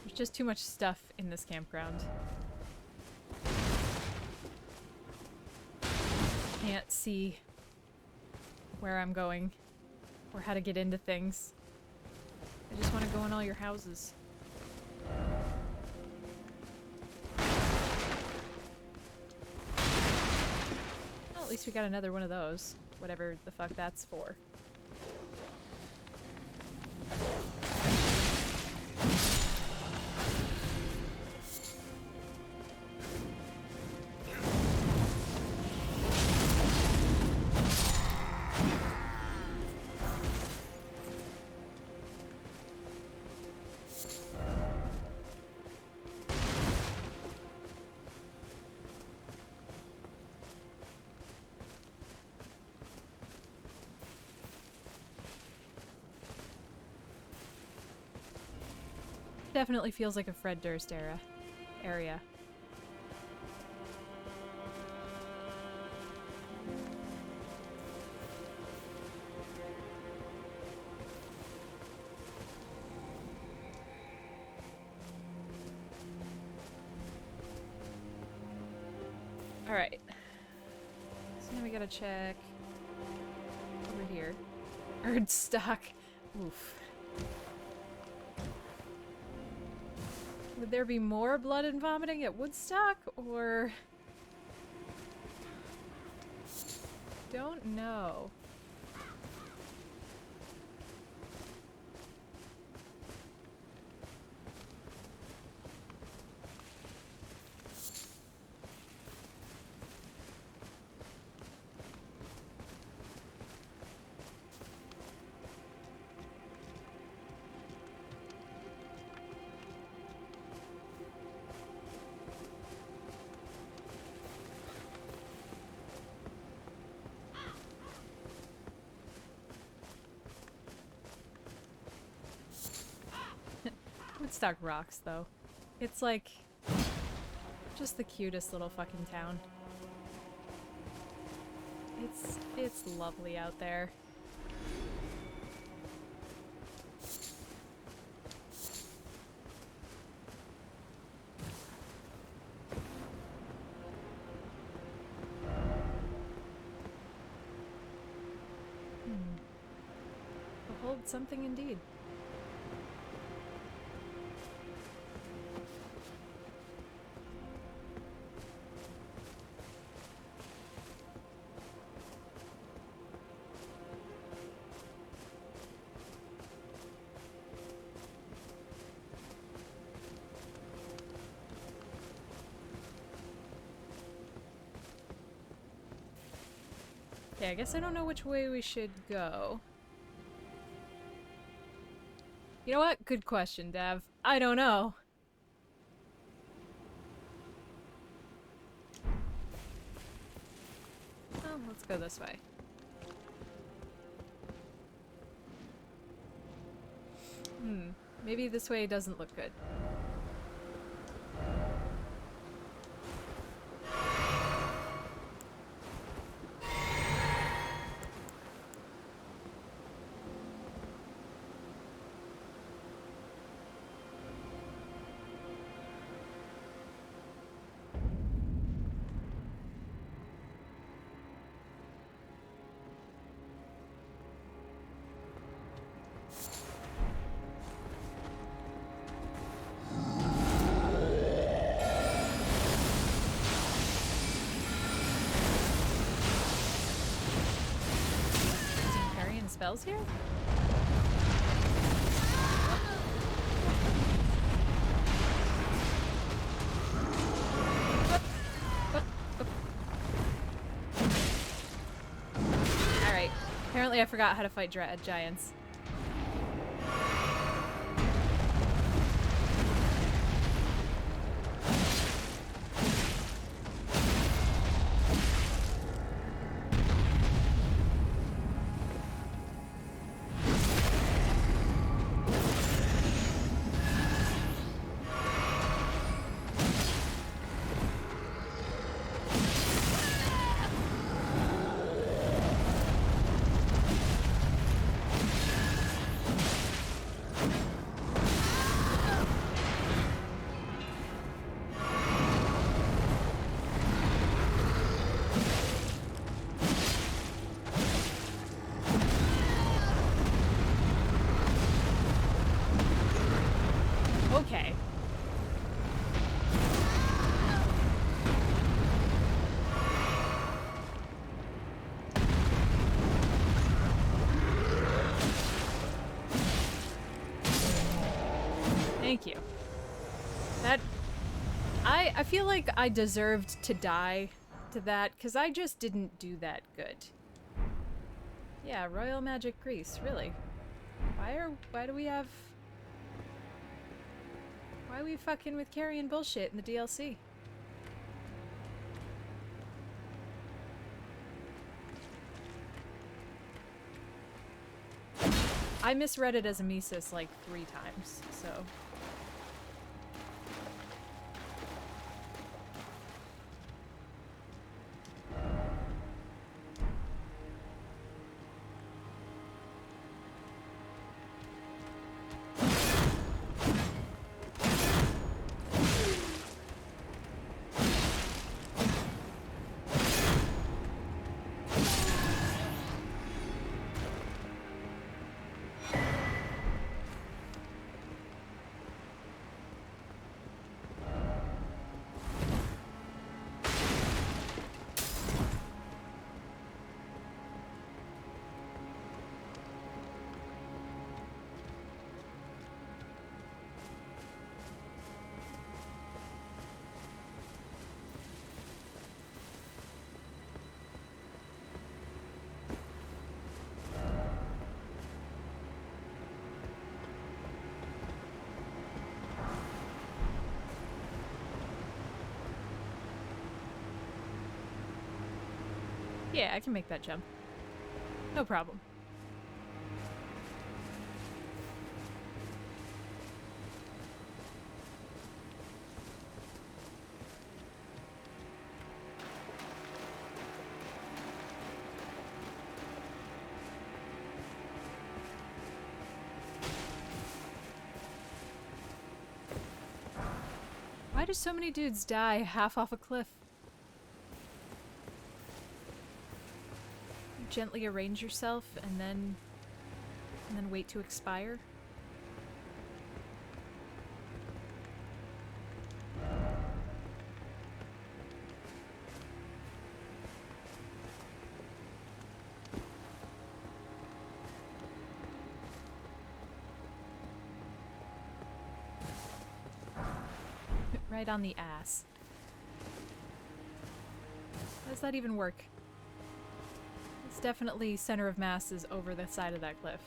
A: There's just too much stuff in this campground. Can't see where I'm going or how to get into things. I just want to go in all your houses. Well, at least we got another one of those. Whatever the fuck that's for. Definitely feels like a Fred Durst area. Alright. So now we gotta check over here. Erdstock. Oof. Would there be more blood and vomiting at Woodstock, or... Don't know. Woodstock rocks, though. It's like just the cutest little fucking town. It's lovely out there. Behold something indeed. Okay, I guess I don't know which way we should go. You know what? Good question, Dev. I don't know. Oh, let's go this way. Maybe this way doesn't look good. Spells here? Alright. Apparently I forgot how to fight giants. Okay. Thank you. That... I feel like I deserved to die to that, because I just didn't do that good. Yeah, Royal Magic Grease, really. Why do we have... Why are we fucking with carrying bullshit in the DLC? I misread it as a Mises like 3 times, so... Yeah, I can make that jump. No problem. Why do so many dudes die half off a cliff? Gently arrange yourself and then wait to expire. Right on the ass. How does that even work? It's definitely center of mass is over the side of that cliff.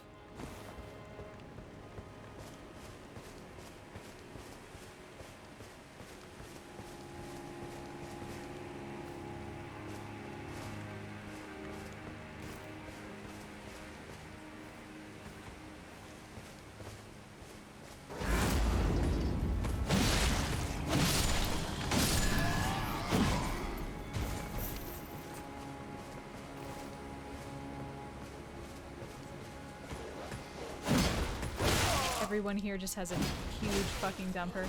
A: everyone here just has a huge fucking dumper.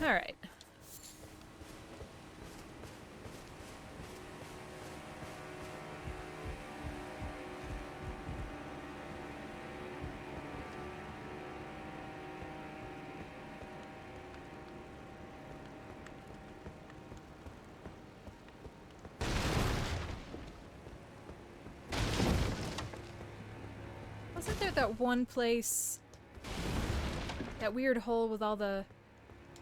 A: Alright. Wasn't there that one place, that weird hole with all the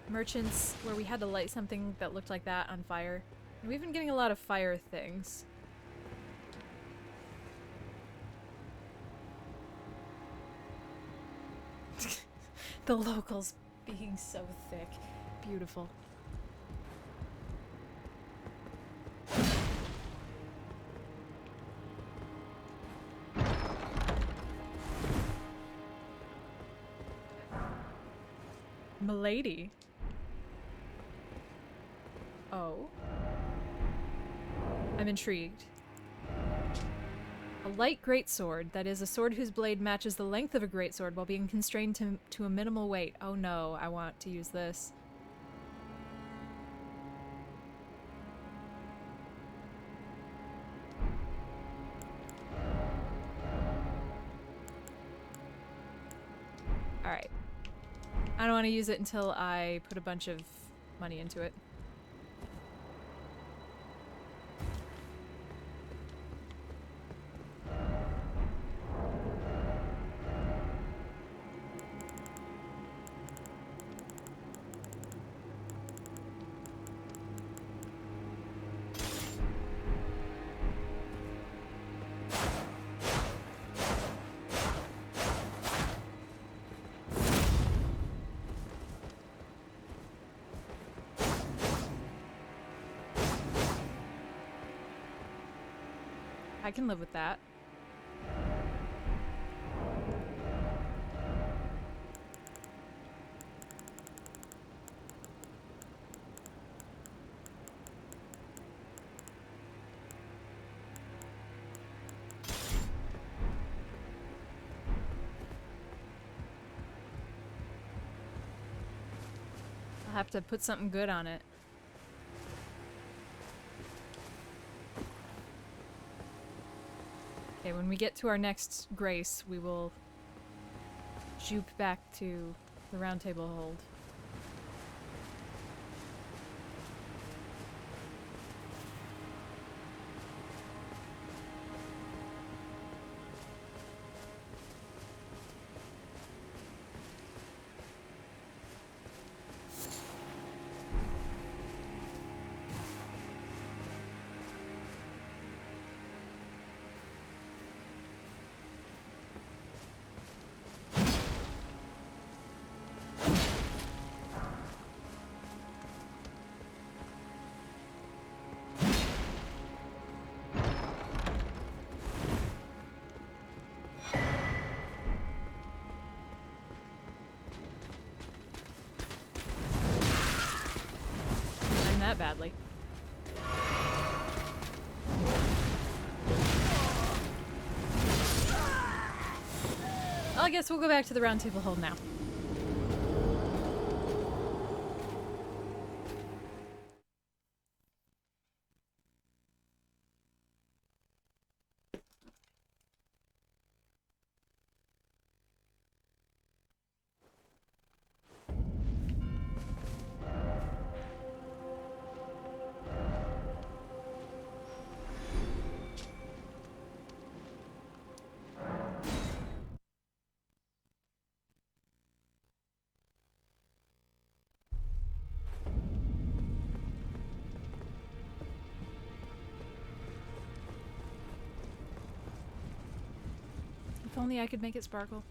A: merchants where we had to light something that looked like that on fire? And we've been getting a lot of fire things. The locals being so thick. Beautiful. Milady. Oh. I'm intrigued. A light greatsword, that is, a sword whose blade matches the length of a greatsword while being constrained to a minimal weight. Oh no, I want to use this. Alright. I don't want to use it until I put a bunch of money into it. I can live with that. I'll have to put something good on it. Okay, when we get to our next grace, we will juke back to the round table hold. That badly. Well, I guess we'll go back to the round table hold now. If only I could make it sparkle.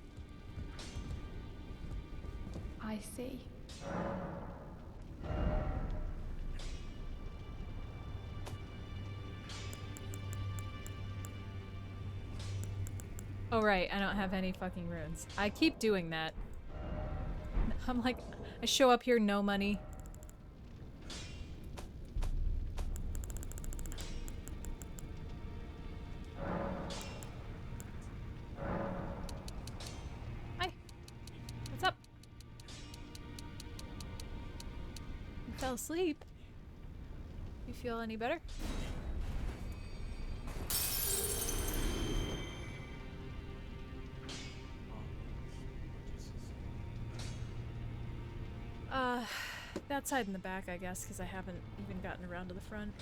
B: I see.
A: Oh, right. I don't have any fucking runes. I keep doing that. I'm like, I show up here, no money. Hi. What's up? You fell asleep. You feel any better? That side in the back, I guess, because I haven't even gotten around to the front.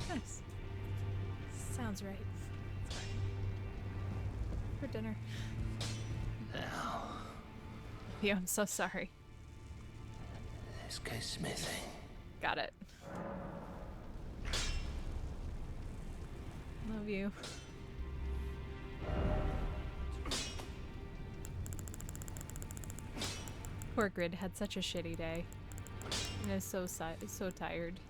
A: Nice. Sounds right. For dinner.
B: Now.
A: Yeah, I'm so sorry.
B: Let's go smithing.
A: Got it. Love you. Poor Grid had such a shitty day. And is so tired.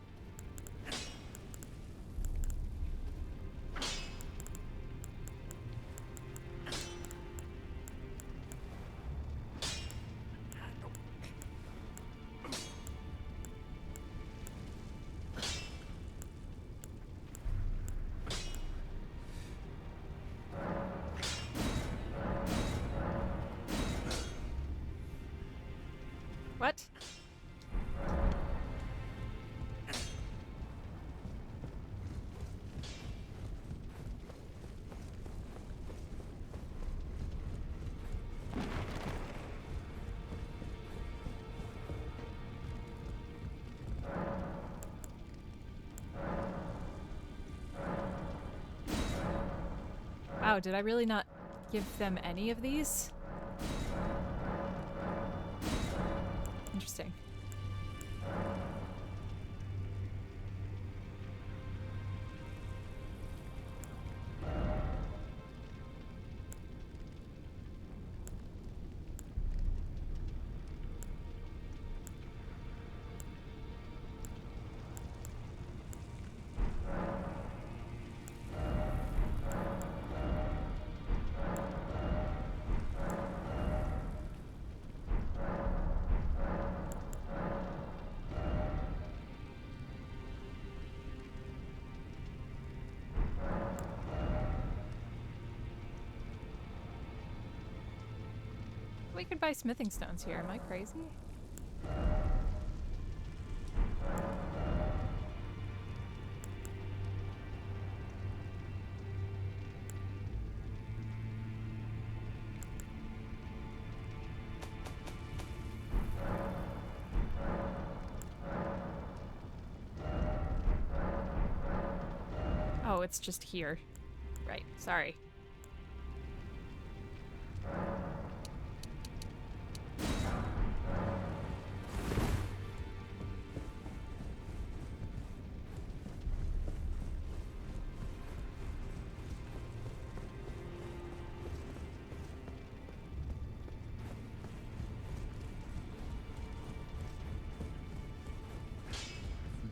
A: What? Wow, did I really not give them any of these? Interesting. We could buy smithing stones here. Am I crazy? Oh, it's just here. Right, sorry.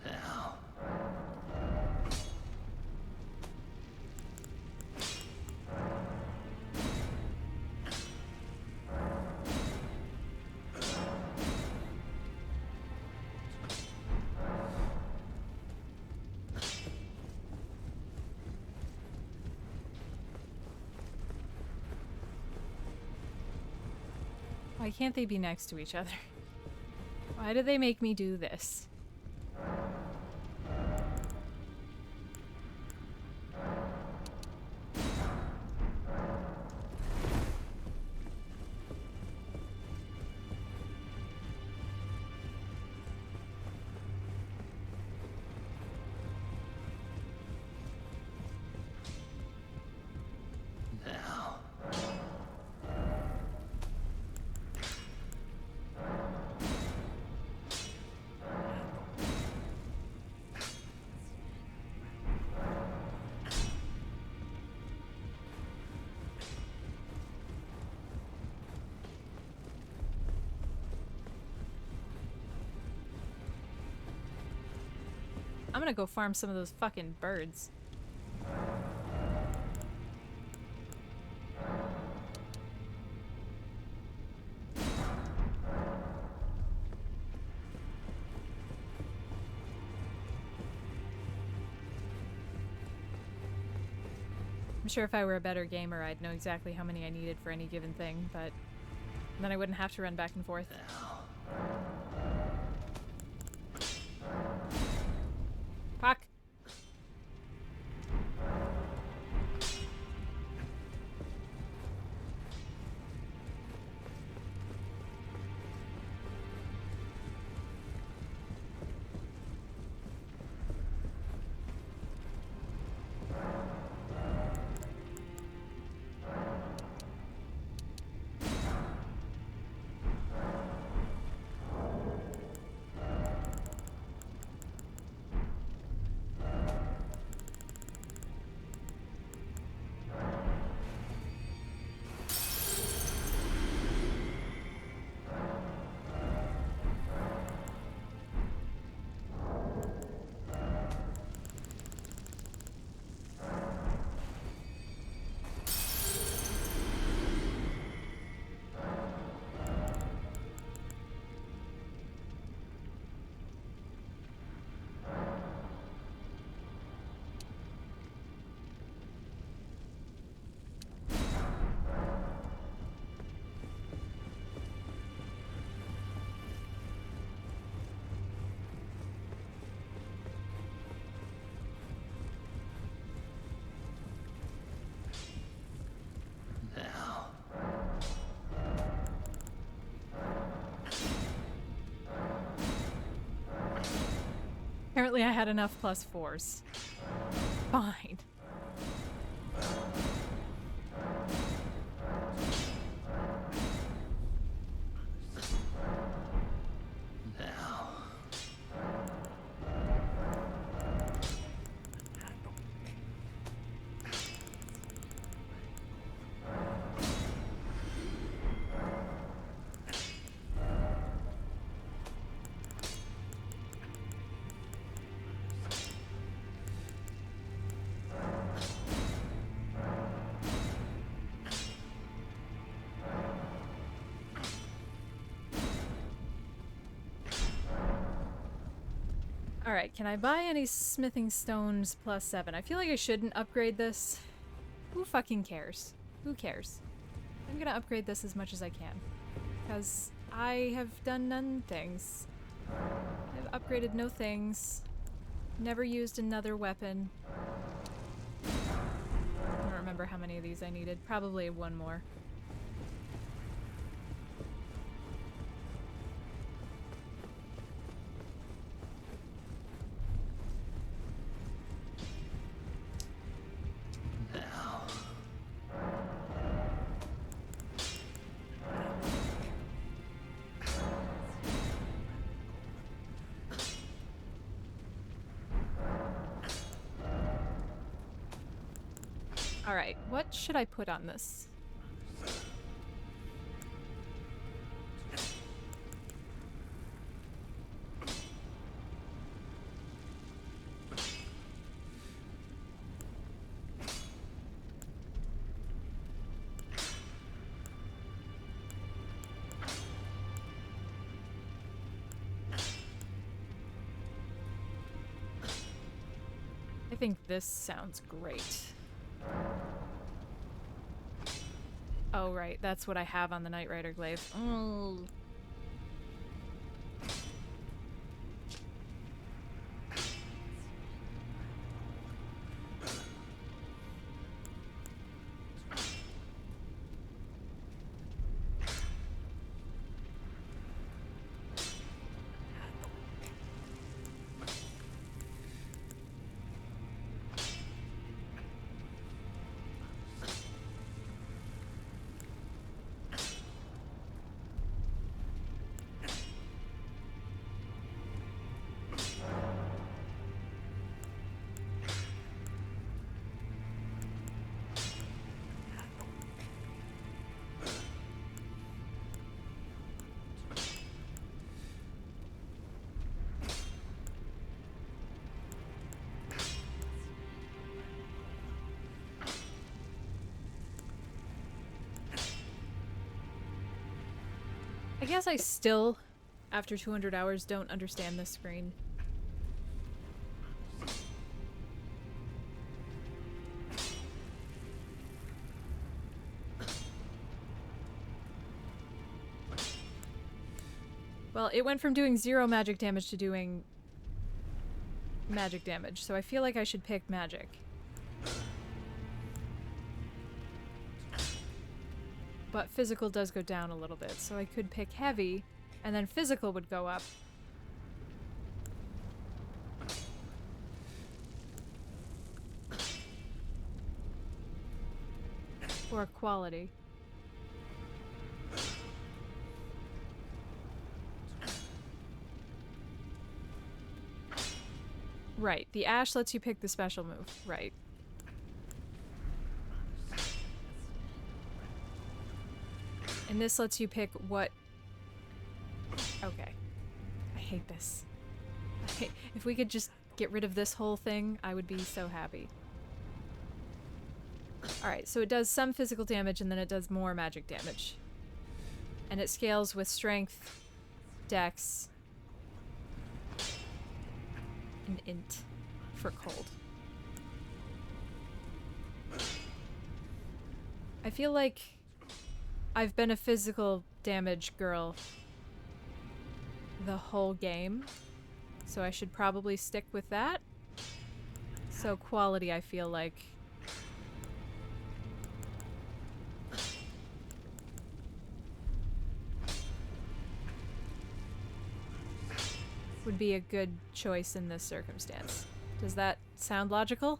B: Now.
A: Why can't they be next to each other? Why do they make me do this?
B: Now.
A: I'm gonna go farm some of those fucking birds. I'm sure if I were a better gamer, I'd know exactly how many I needed for any given thing, but then I wouldn't have to run back and forth. Fuck.
B: Now.
A: Apparently I had enough plus 4s. Fine.
B: Now.
A: Alright, can I buy any smithing stones plus 7? I feel like I shouldn't upgrade this. Who fucking cares? Who cares? I'm gonna upgrade this as much as I can. Because I have done none things. I've upgraded no things. Never used another weapon. I don't remember how many of these I needed. Probably one more.
B: Now.
A: Alright, what should I put on this? I think this sounds great. Oh, right. That's what I have on the Knight Rider glaive. Oh. guess I still, after 200 hours, don't understand this screen. Well, it went from doing 0 magic damage to doing magic damage, so I feel like I should pick magic. But physical does go down a little bit, so I could pick heavy, and then physical would go up. Or quality. Right, the ash lets you pick the special move, right. And this lets you pick what... Okay. I hate this. If we could just get rid of this whole thing, I would be so happy. Alright, so it does some physical damage and then it does more magic damage. And it scales with strength, dex, and int for cold. I feel like I've been a physical damage girl the whole game, so I should probably stick with that. So quality, I feel like. Would be a good choice in this circumstance. Does that sound logical?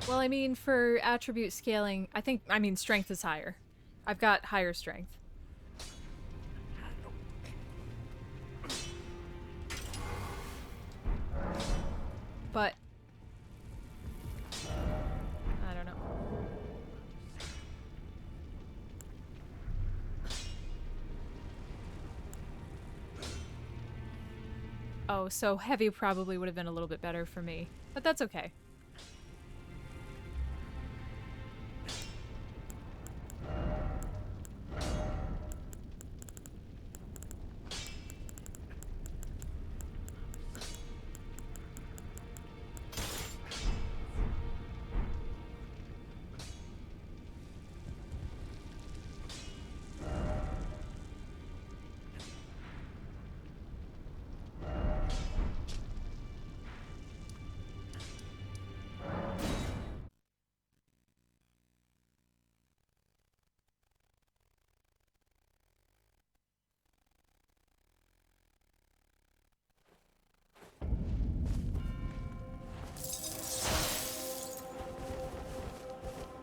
A: Well, I mean, for attribute scaling, I mean, strength is higher. I've got higher strength. But I don't know. Oh, so heavy probably would have been a little bit better for me, but that's okay.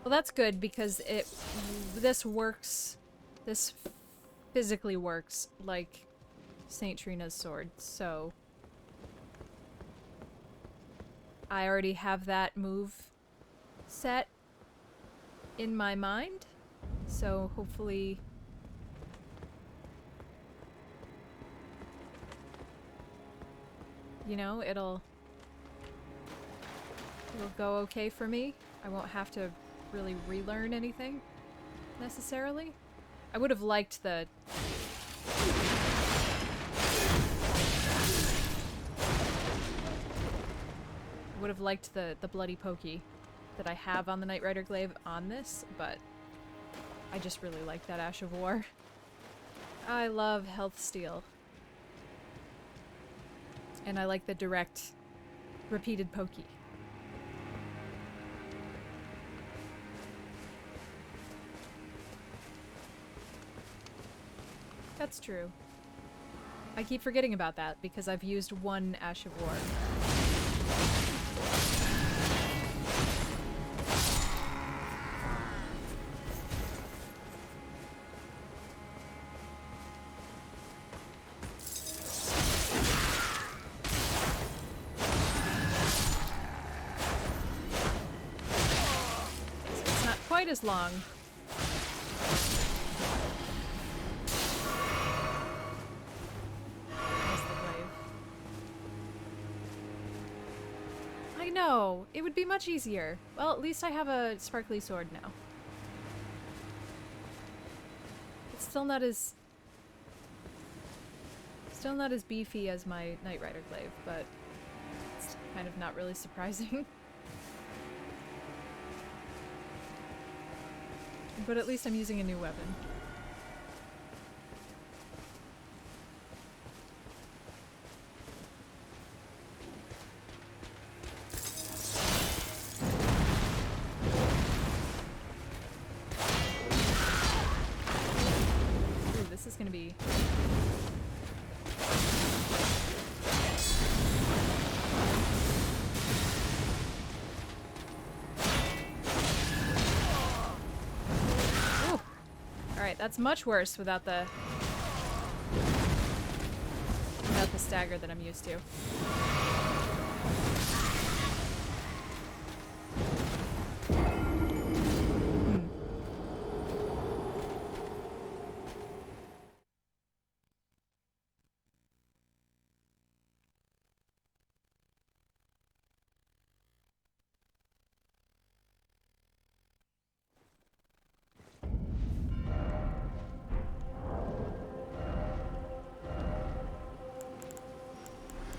A: Well, that's good because this physically works like Saint Trina's sword, so I already have that move set in my mind, so hopefully you know, it'll go okay for me. I won't have to really relearn anything necessarily. I would have liked the bloody pokey that I have on the Knight Rider glaive on this, but I just really like that Ash of War. I love health steal. And I like the direct repeated pokey. That's true. I keep forgetting about that because I've used one Ash of War. quite as long. As the glaive. I know! It would be much easier. Well, at least I have a sparkly sword now. It's still not as... Still not as beefy as my Knight Rider glaive, but it's kind of not really surprising. But at least I'm using a new weapon. Ooh, this is gonna be... Alright, that's much worse without the stagger that I'm used to.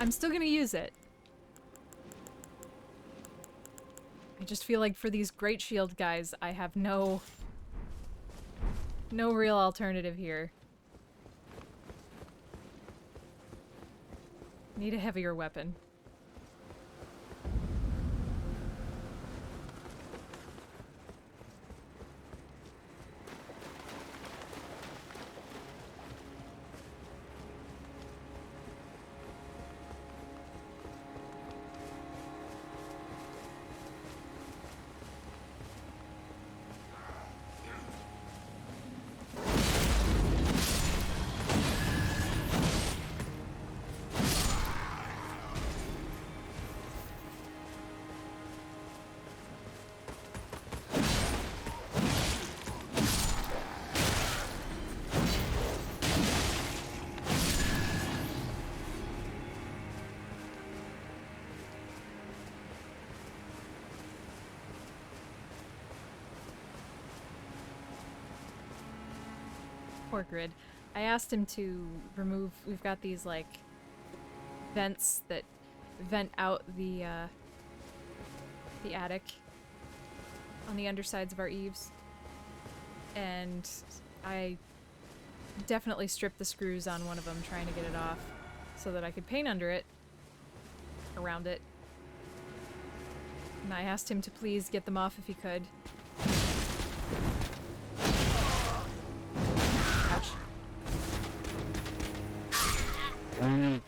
A: I'm still gonna use it. I just feel like for these Great Shield guys, I have no real alternative here. Need a heavier weapon. Poor Grid. I asked him to remove... We've got these, like, vents that vent out the attic on the undersides of our eaves. And I definitely stripped the screws on one of them, trying to get it off, so that I could paint under it, around it. And I asked him to please get them off if he could. Ouch. And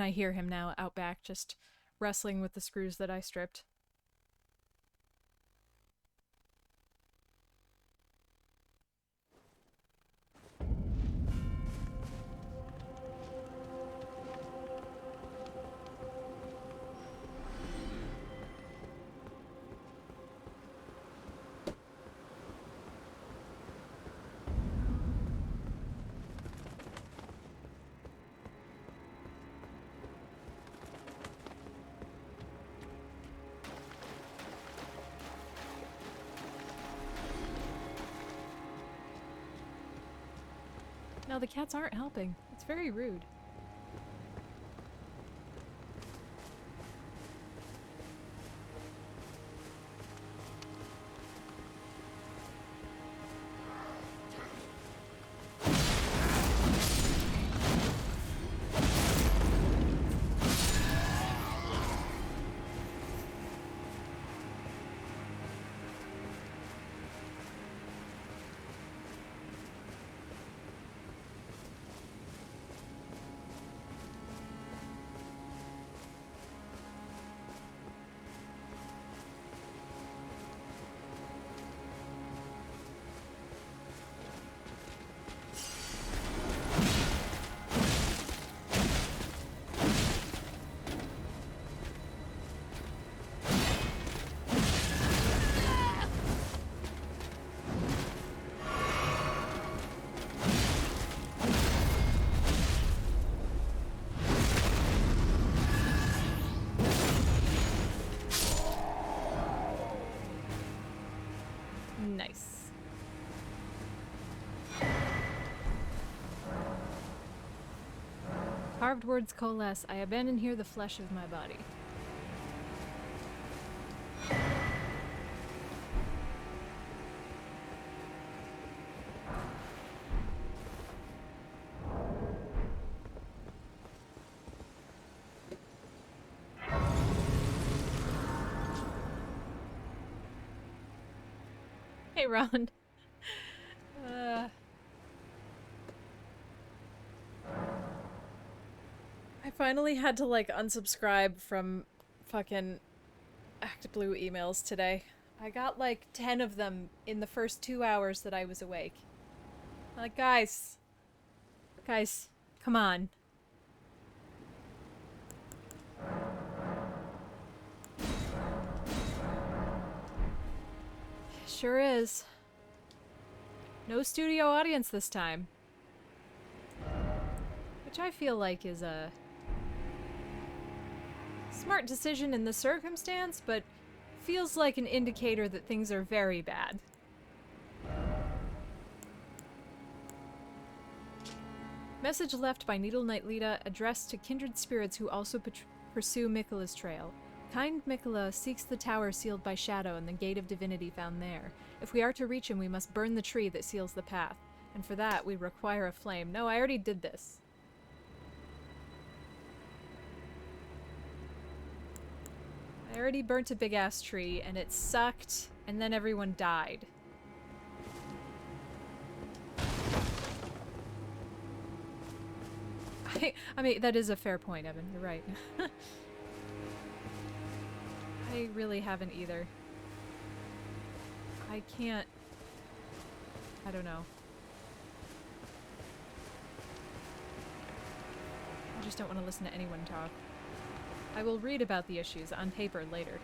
A: I hear him now out back, just wrestling with the screws that I stripped. No, the cats aren't helping. It's very rude. carved words coalesce. I abandon here the flesh of my body. Hey, Ron. I finally had to, like, unsubscribe from fucking Act Blue emails today. I got, like, 10 of them in the first 2 hours that I was awake. Like, guys. Guys, come on. Sure is. No studio audience this time. Which I feel like is a smart decision in the circumstance, but feels like an indicator that things are very bad. Message left by Needle Knight Lita, addressed to kindred spirits who also pursue Miquella's trail. Kind Miquella seeks the tower sealed by shadow and the gate of divinity found there. If we are to reach him, we must burn the tree that seals the path. And for that, we require a flame. No, I already did this. I already burnt a big-ass tree, and it sucked, and then everyone died. I mean, that is a fair point, Evan. You're right. I really haven't either. I can't... I don't know. I just don't want to listen to anyone talk. I will read about the issues on paper later.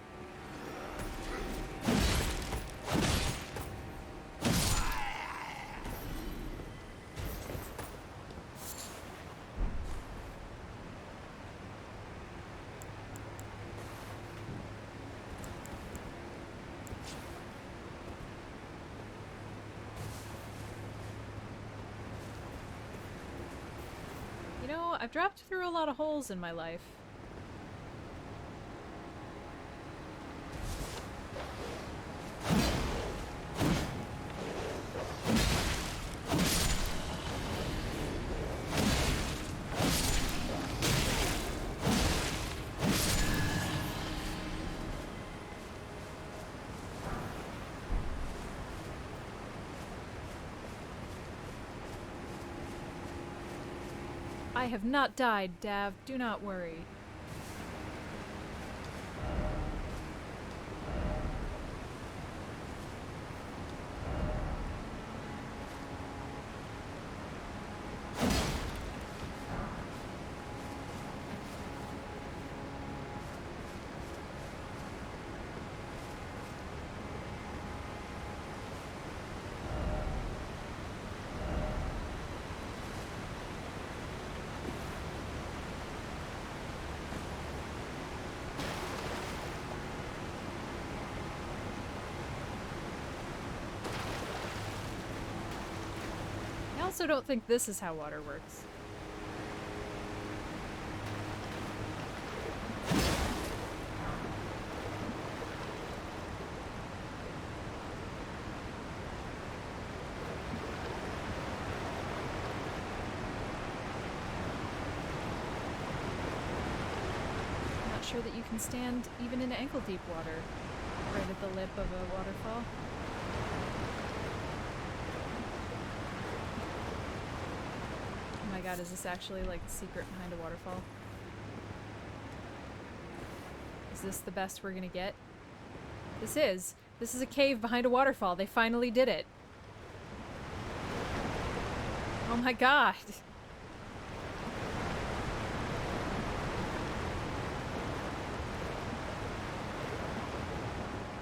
A: You know, I've dropped through a lot of holes in my life. I have not died, Dav. Do not worry. I also don't think this is how water works. I'm not sure that you can stand even in ankle-deep water, right at the lip of a waterfall. Oh my god, is this actually like the secret behind a waterfall? Is this the best we're gonna get? This is a cave behind a waterfall. They finally did it. Oh my god.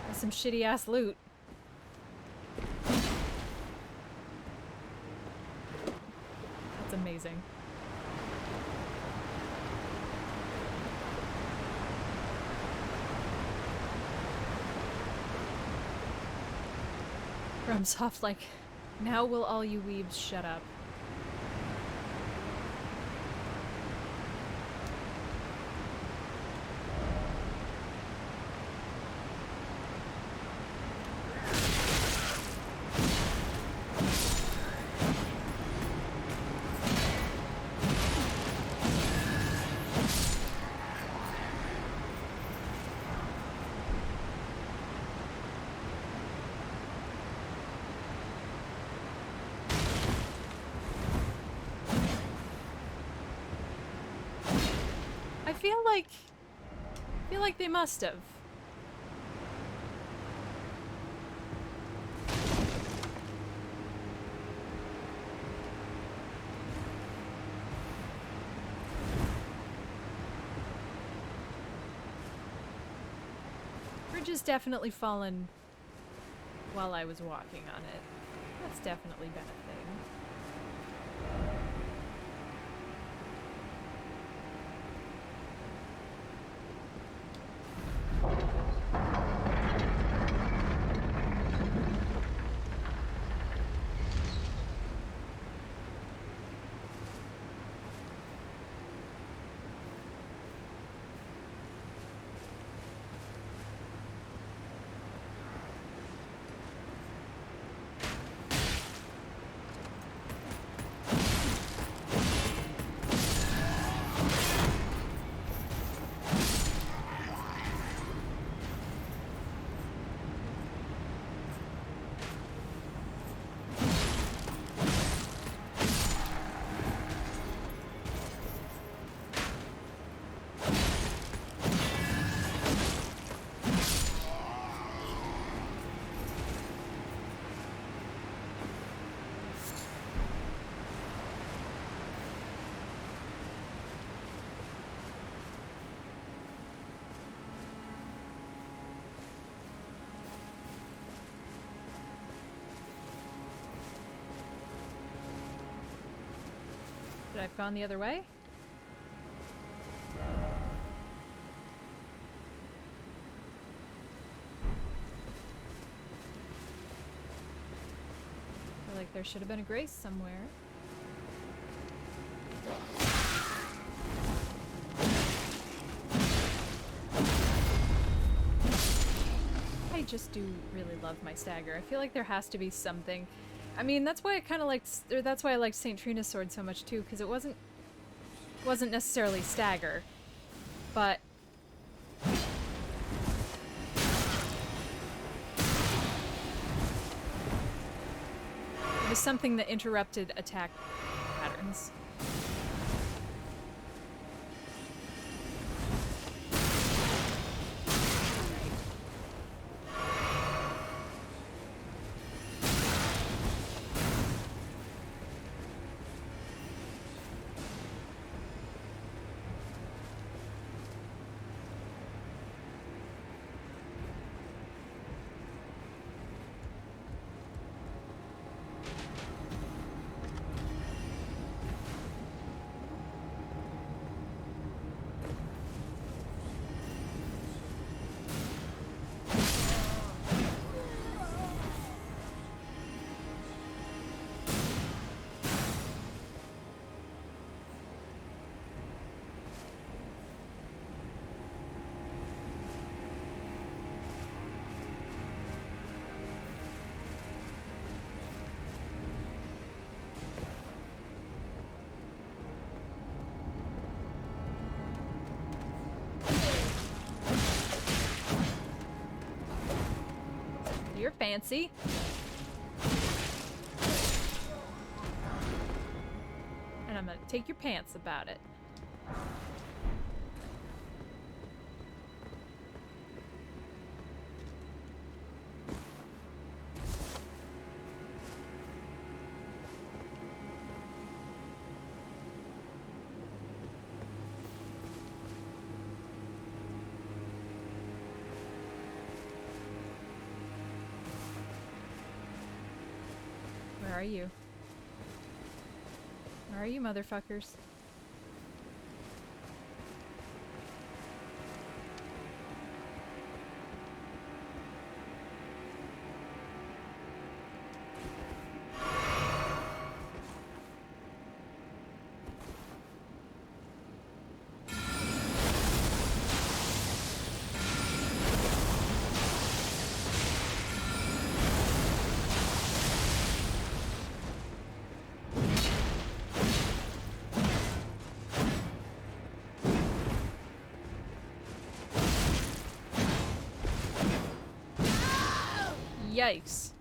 A: That's some shitty ass loot. That's amazing. Soft like, now will all you weebs shut up. feel like they must have. Bridge has definitely fallen while I was walking on it. That's definitely been a thing. Should I have gone the other way? I feel like there should have been a grace somewhere. I just do really love my stagger. I feel like there has to be something. I mean, that's why I kind of liked, or that's why I liked St. Trina's sword so much too, because it wasn't necessarily stagger, but it was something that interrupted attack patterns. You're fancy. And I'm gonna take your pants about it. Where are you? Where are you, motherfuckers? Yikes.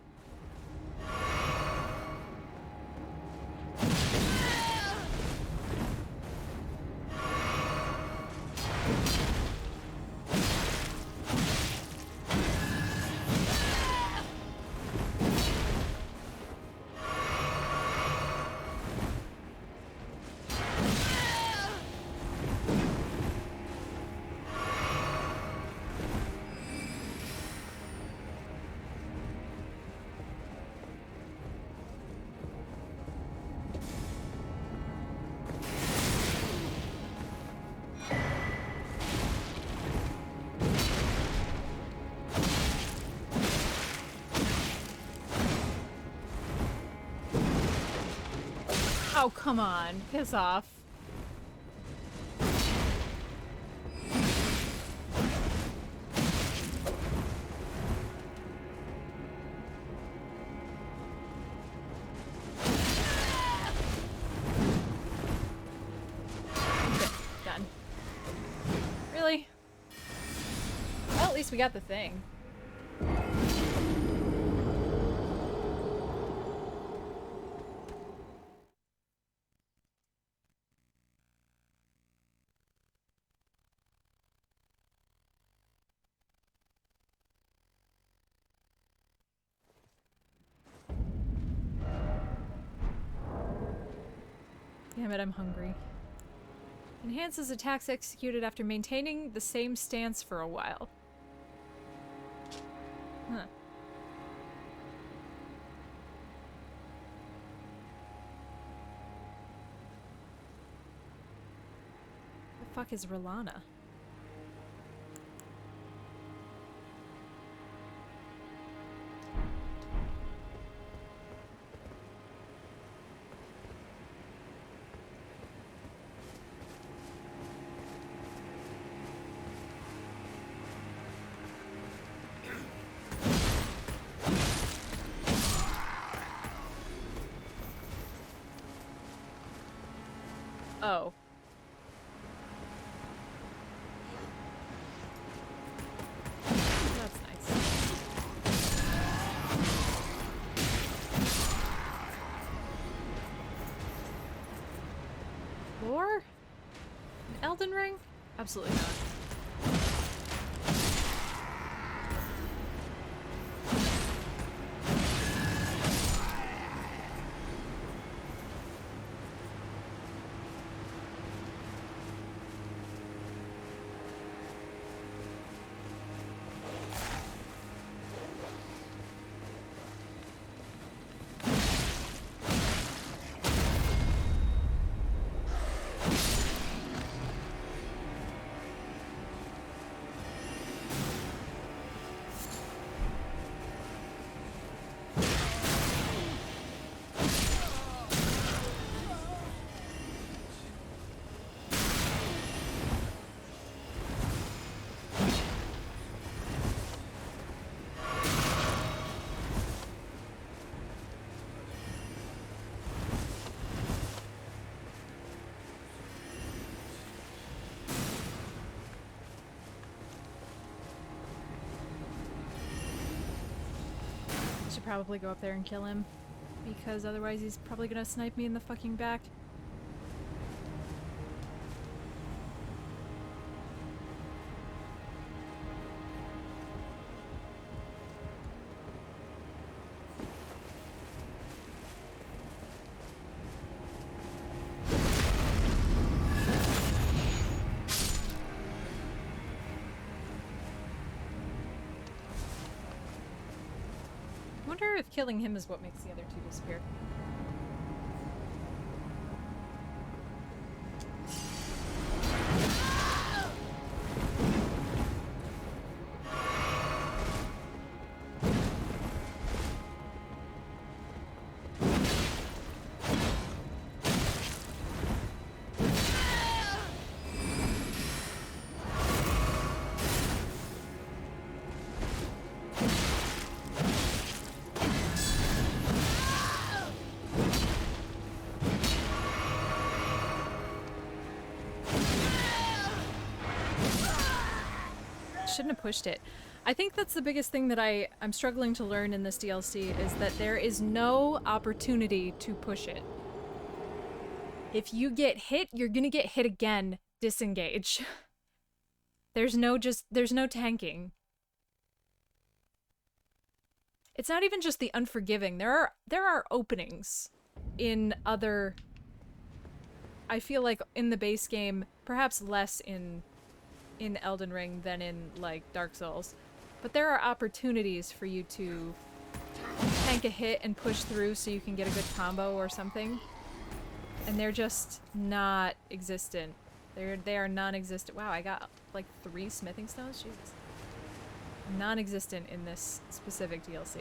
A: Oh, come on. Piss off. Okay, done. Really? Well, at least we got the thing. Damn it, I'm hungry. Enhances attacks executed after maintaining the same stance for a while. Huh. The fuck is Rolana? Oh. That's nice. Lore? An Elden Ring? Absolutely not. I should probably go up there and kill him, because otherwise he's probably gonna snipe me in the fucking back. I wonder if killing him is what makes the other two disappear. Shouldn't have pushed it. I think that's the biggest thing that I'm struggling to learn in this DLC is that there is no opportunity to push it. If you get hit, you're gonna get hit again. Disengage. There's no tanking. It's not even just the unforgiving. There are openings in other, I feel like in the base game, perhaps less in Elden Ring than in, like, Dark Souls. But there are opportunities for you to tank a hit and push through so you can get a good combo or something. And they're just not existent. They are non-existent. Wow, I got, like, 3 smithing stones? Jesus. Non-existent in this specific DLC.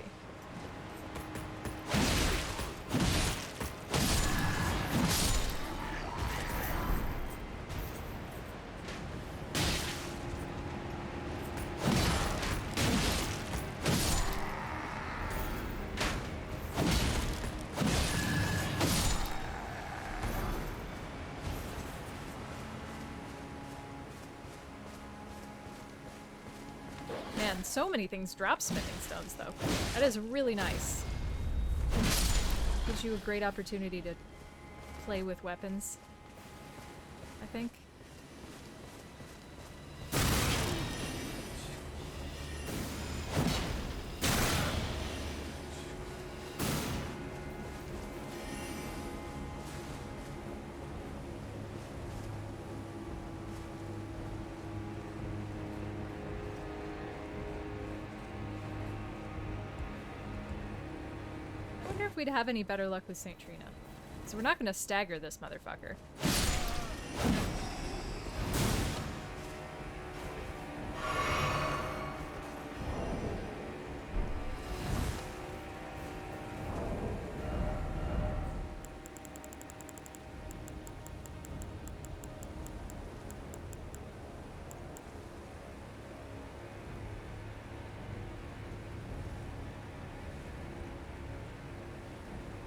A: man, so many things drop smithing stones, though. That is really nice. Gives you a great opportunity to play with weapons, I think. I wonder if we'd have any better luck with St. Trina. So we're not gonna stagger this motherfucker.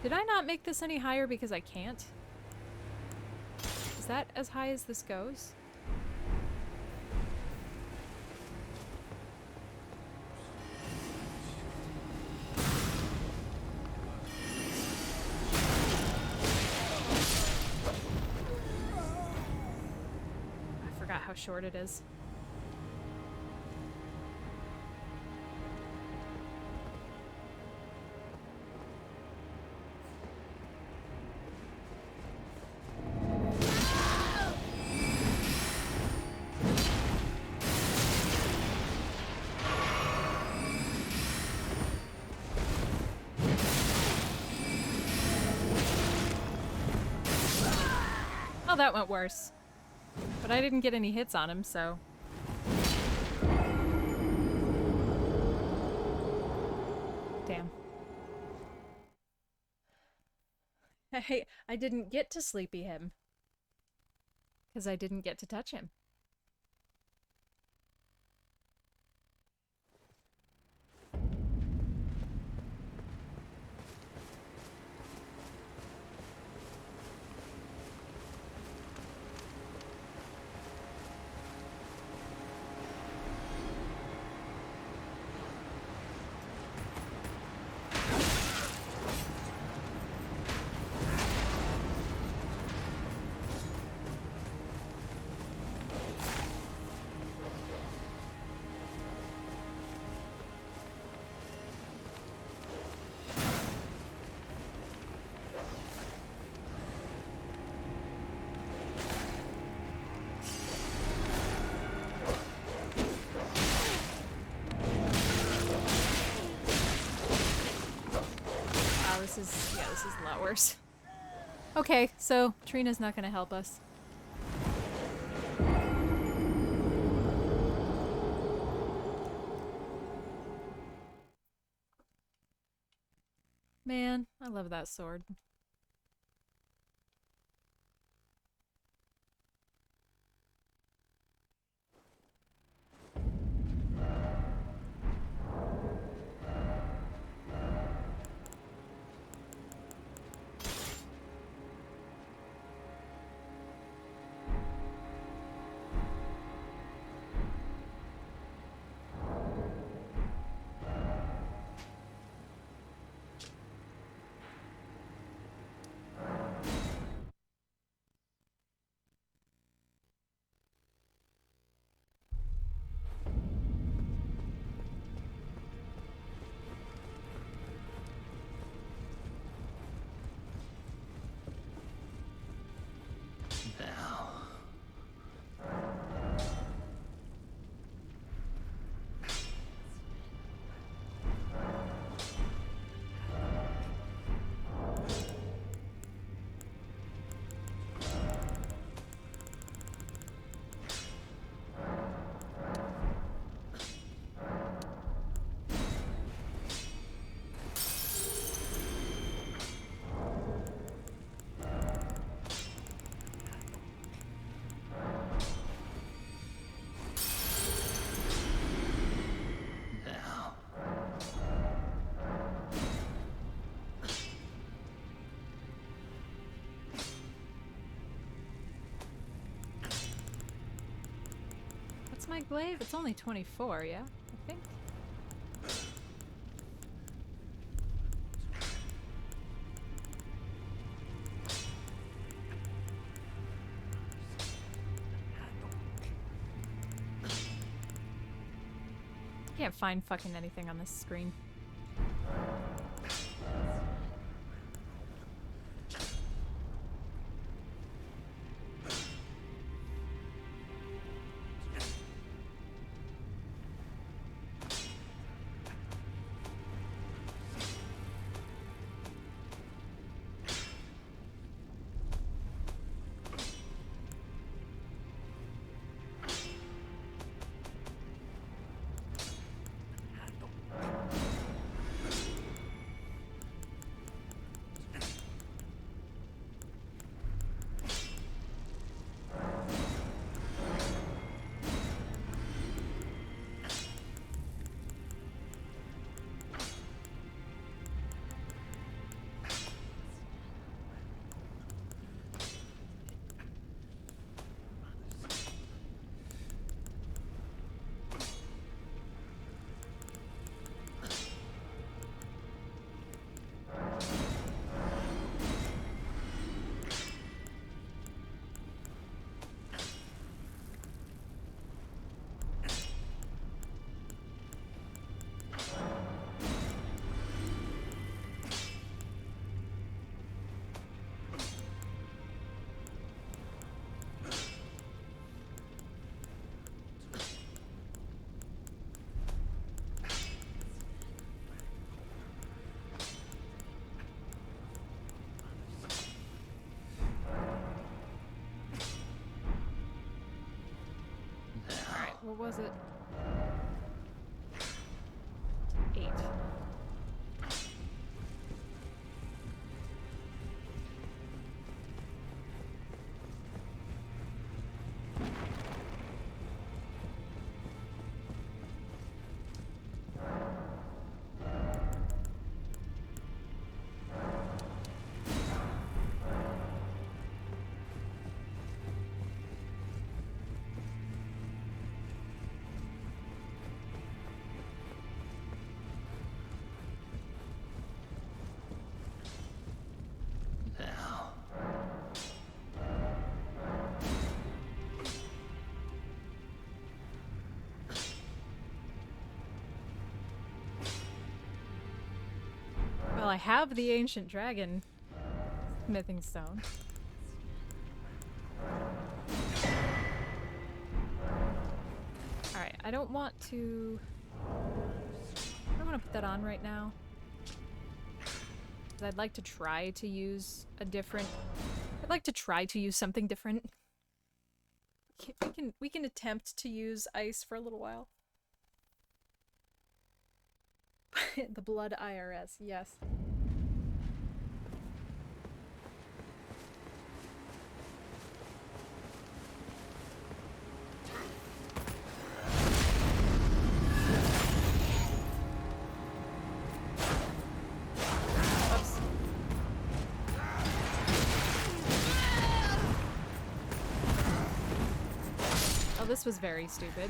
A: Did I not make this any higher because I can't? Is that as high as this goes? I forgot how short it is. Oh, that went worse. But I didn't get any hits on him, so... Damn. Hey, I didn't get to sleepy him. Because I didn't get to touch him. This is a lot worse. Okay, so Trina's not gonna help us. Man, I love that sword.
B: Now.
A: What's my glaive? It's only 24, yeah? I think. Can't find fucking anything on this screen. What was it? 8.
B: Now.
A: Well, I have the ancient dragon smithing stone. Alright, I don't want to put that on right now. I'd like to try to use a different... I'd like to try to use something different. We can attempt to use ice for a little while. The Blood IRS, yes. This was very stupid.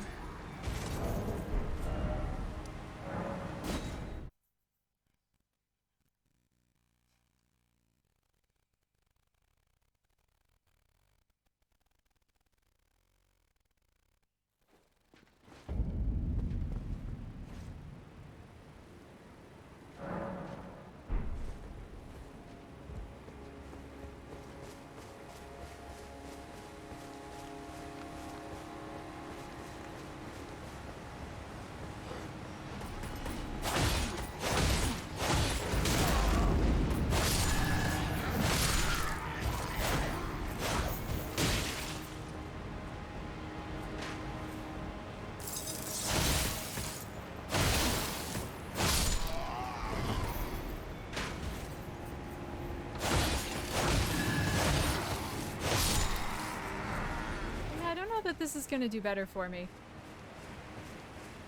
A: This is gonna do better for me.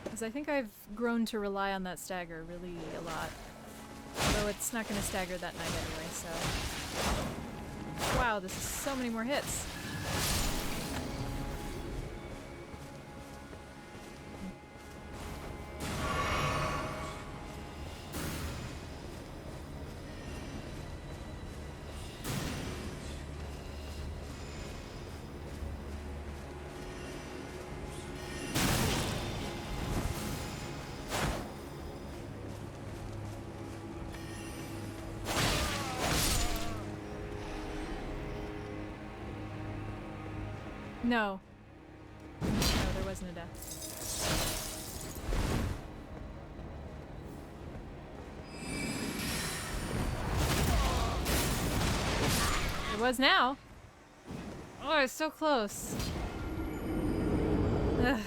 A: Because I think I've grown to rely on that stagger really a lot. Although it's not gonna stagger that night anyway, so... Wow, this is so many more hits. No. No, there wasn't a death. It was now. Oh, it's so close. Ugh.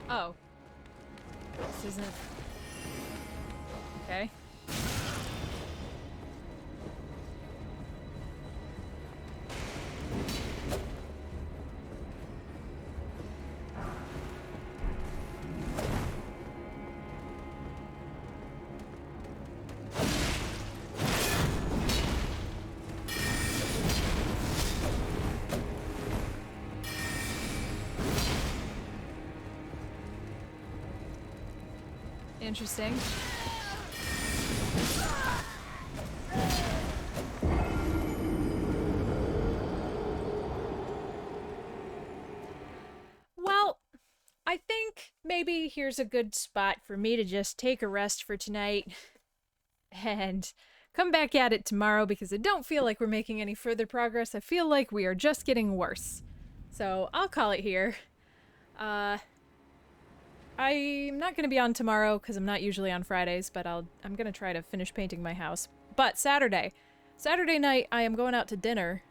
A: Oh. This isn't... Okay. Interesting. Well, I think maybe here's a good spot for me to just take a rest for tonight and come back at it tomorrow because I don't feel like we're making any further progress. I feel like we are just getting worse. So I'll call it here. I'm not going to be on tomorrow because I'm not usually on Fridays, but I'm going to try to finish painting my house. But Saturday night, I am going out to dinner.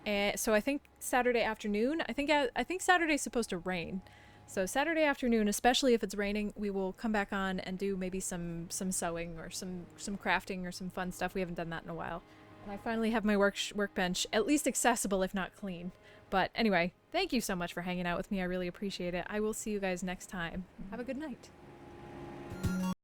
A: And so I think Saturday afternoon, I think Saturday's supposed to rain. So Saturday afternoon, especially if it's raining, we will come back on and do maybe some sewing or some crafting or some fun stuff. We haven't done that in a while. And I finally have my workbench at least accessible, if not clean. But anyway, thank you so much for hanging out with me. I really appreciate it. I will see you guys next time. Have a good night.